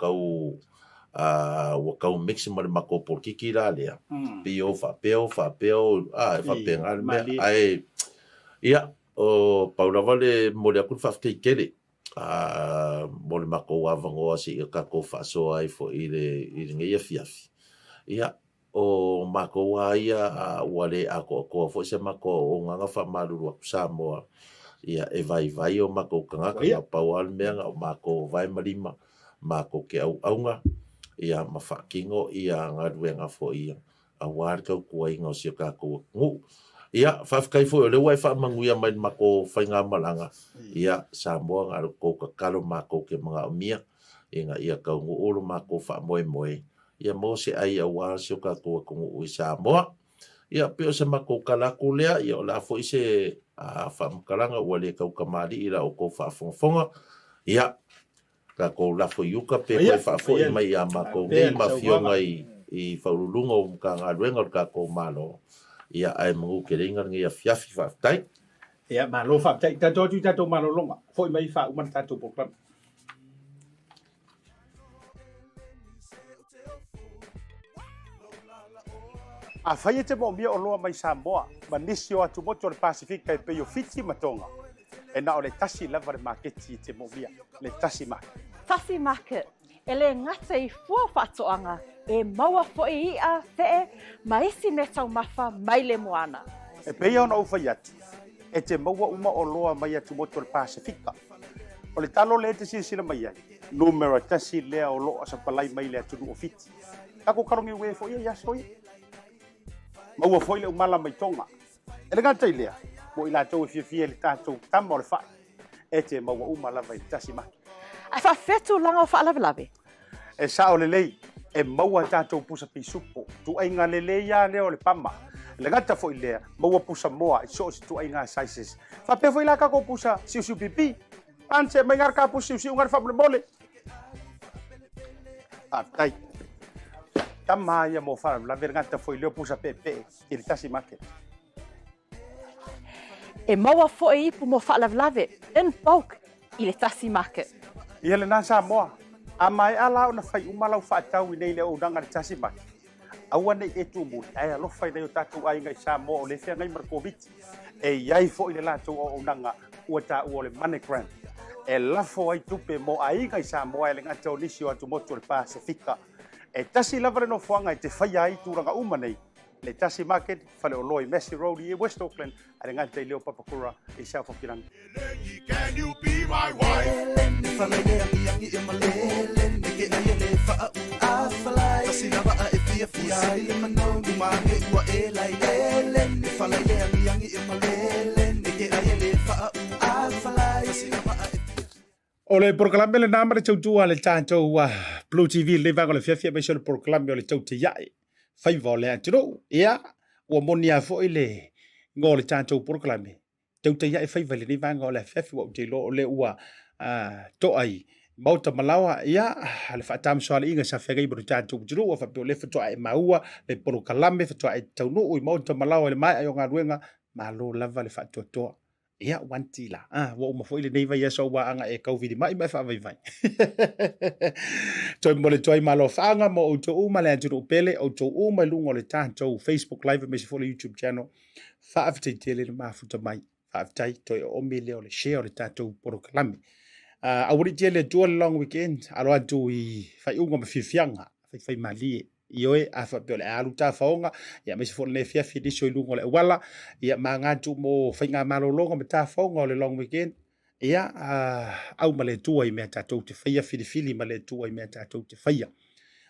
kau mix ma le mako polkiki la lea. Pio whapeo, e whapenga le mea. Ai, ia, o paurawa le mo le akun whafkei kere. Mo le mako wavangoa si I kako whasoa ai fo I le ngeia fiafi. Ia, o mako wa ia wale ako fo se mako o nganga fa maluru Samoa ia e vai o mako kanga ia pawal menga o mako vai malima mako ke aunga ia mafakingo ia ngaduenga fo ia a war ka ko inga si ka ko ngu ia fa kai fo le wai fa manguia mai mako fainga malanga ia Samoa ngar ko ka kalo mako ke mga mia inga ia ka ngu olo mako fa moe ia mo se ai awa se ka ko ko Samoa ia pe se mako kala kulea ia la fo se fa kalanga wale ka kamali ila o ko fa fonga ia ka ko la fo yuka pe ko fa fo mai ia mako nei mafionga I faulunga o ka ngaluenga ka ko malo ia ai mo ke ringa ngia fiafi fa tai ia malo fa tai tato malo longa fo mai fa uma tato program A whaia te mo mia o loa mai Samoa, ma nisi o atu moto le Pasifika e Pio Fiti Matonga. E na o le tasi lava le maketi te mo mia, le Tasi Market. Tasi Market, e le ngata I fua whatoanga, e maua fo'i ia te ma isi me tau mafa mai le moana. E peia ona uwhai atu, e te maua uma o loa mai atu moto le Pasifika. O le talo le te sila mai ai, numero tasi lea o loa sa palai mai le atu o fiti. Kako karongi ue fo'i ia soi. Maua fo'i le umala mai tonga. E le ngata I lea, mo I lātou e fia le tātou tama o le whae. E te maua umala vai Tasi Market. Ai whawhetu langa o whaalawelawe. E sa o le lei, e maua tātou pusa pisupo. Tu ainga le lei ia leo le pama. Le ngata fo'i lea, maua pusa moa, I so si tu ainga sizes. Whapea fo'i la kako pusa siu pipi. Anse mai ngar ka pusa siu ngar whapule mole. Tai. Tama ia mo whara, la ver ngata fo'i leo pusa pepe, I le Tasi Market. E maua fo'i ipu mo whaalawelawe, in bulk, I le Tasi Market. Ia le nā Samoa, a mai ala o na whai umalau whaatau I nei le o nanga le Tasi Market. Aua nei e tu muli, ai alofa I nei o tātou ainga I Samoa o le whea ngai markoviti. E iai fo'i le lātou o nanga ua tā ua le MoneyGram. E lafo ai tupe mo ainga I Samoa e le ngata o nisi o atu moto le Pasifika. E tasi lava le no fuanga I te whaia ai tūranga uma nei. Le Tasi Market, whale o loi Messi Road I West Auckland, a le ngata I leo papakura I South-Auckland. Can you be my wife? O le proklame le nama le tautua le tātou BluTV le vanga le fiafia mai so le proklame o le tautaiai. Whaiva o le atiro, ia, ua moni a fo I le ngō le tātou proklame. Tautaiai whaiva le ni vanga o le fiafia o te lo o le ua toai. Maota malawa, ia, le whaatam soa le inga sa whagai baro tātou tiro, ua whapeo le whatoa e maua, le proklame, whatoa e taunu, ui maota malawa le mai ai o ngā ruenga, ma lo lava le whatoa toa. Ia wanti la. Wa uma foi le nei vai so wa anga e COVID mai fa vai vai. Toi mo le toi malo fanga mo o to uma le tiro pele o to uma lungo le tanto Facebook live me se follow YouTube channel. Fa afte tele ma futa mai. Fa afte toi o me le o le share le tanto proklame. A wuri tele to long weekend alo atu I fa unga ma fifianga. Fa mali Ioe a whapeo le alu tā whaonga, ia me se fo le fia fia diso I lungo le wala, ia ma ngātu mo whainga malolonga me tā whaonga o le long weekend, ia au ma le tua I mea tātou te whaia, fili ma le tua I mea tātou te whaia.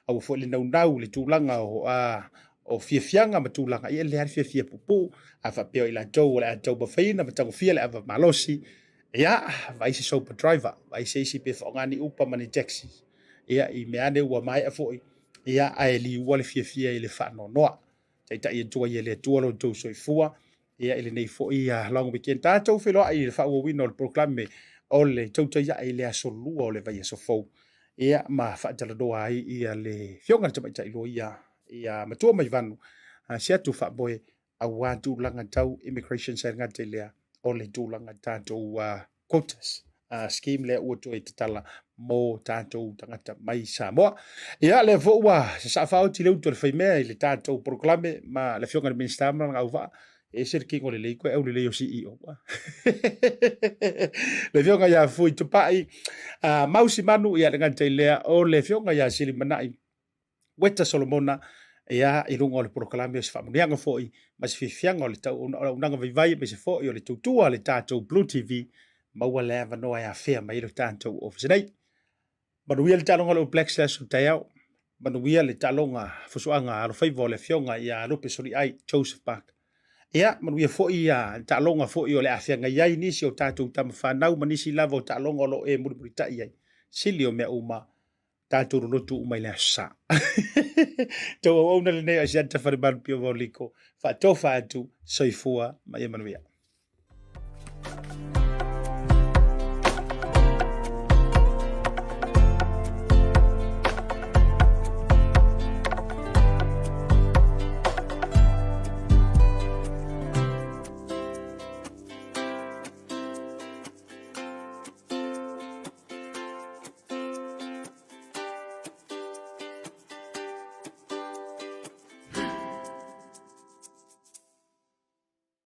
Au fo le nau le tūlanga o fiafianga ma tūlanga, ia le hari fia pupu, a whapeo I la tau o le atau ma whaina, ma tango fia le ava malosi, ia vai se sopa driver, vai se isi pe whaongani upa mani taxi, ia I meane ua mai a foi, ia ai li wale fia I le whano noa. Tai e tua I le tua lo tau soifua. Ia ele nei fo I long weekend. Tātou whiloa I le whao wino le proklame o le tautai ai le asolua o le vai asofou. Ia ma whaatala doa ai ia le whionga tamaita ilo ia matua mai vanu. Sia tu whaboe a wātu langa tau immigration sa ngate lea o le tūlanga tātou quotas. Scheme le ua toi te tala mo tātou tangata mai Samoa. Ia le voua, sa whao ti leu tu le whaimea I le tātou proklame ma le whionga le minister ngā uwa. E sere kingo le leiko e au le leo CEO. Le whionga ia Fui Tupa'i. Mau Simanu ia le ngante lea o le whionga ia Silimana'i Weta Solomona. Ia I runga o le proklame o se whamunianga foi. Ma se whiwhianga o le tau unanga vivai me se foi o le tautua le tātou BluTV. Maua le ava noa ia whea mai lo tātou office nei. Manuia le talonga le Black Slash o taiao. Manuia le talonga fusuanga alo whaiva o le whionga ia lupe sori ai Joseph Park. Ia, manuia foi ia talonga foi o le awhianga iai nisi o tātou tama whanau manisi lava o talonga o lo e muritai iai. Sili o mea uma tātou rotu umai le asa. Tau au na le nei Asiata Pio Vaoliko. Wha tofa atu soifua mai manuia.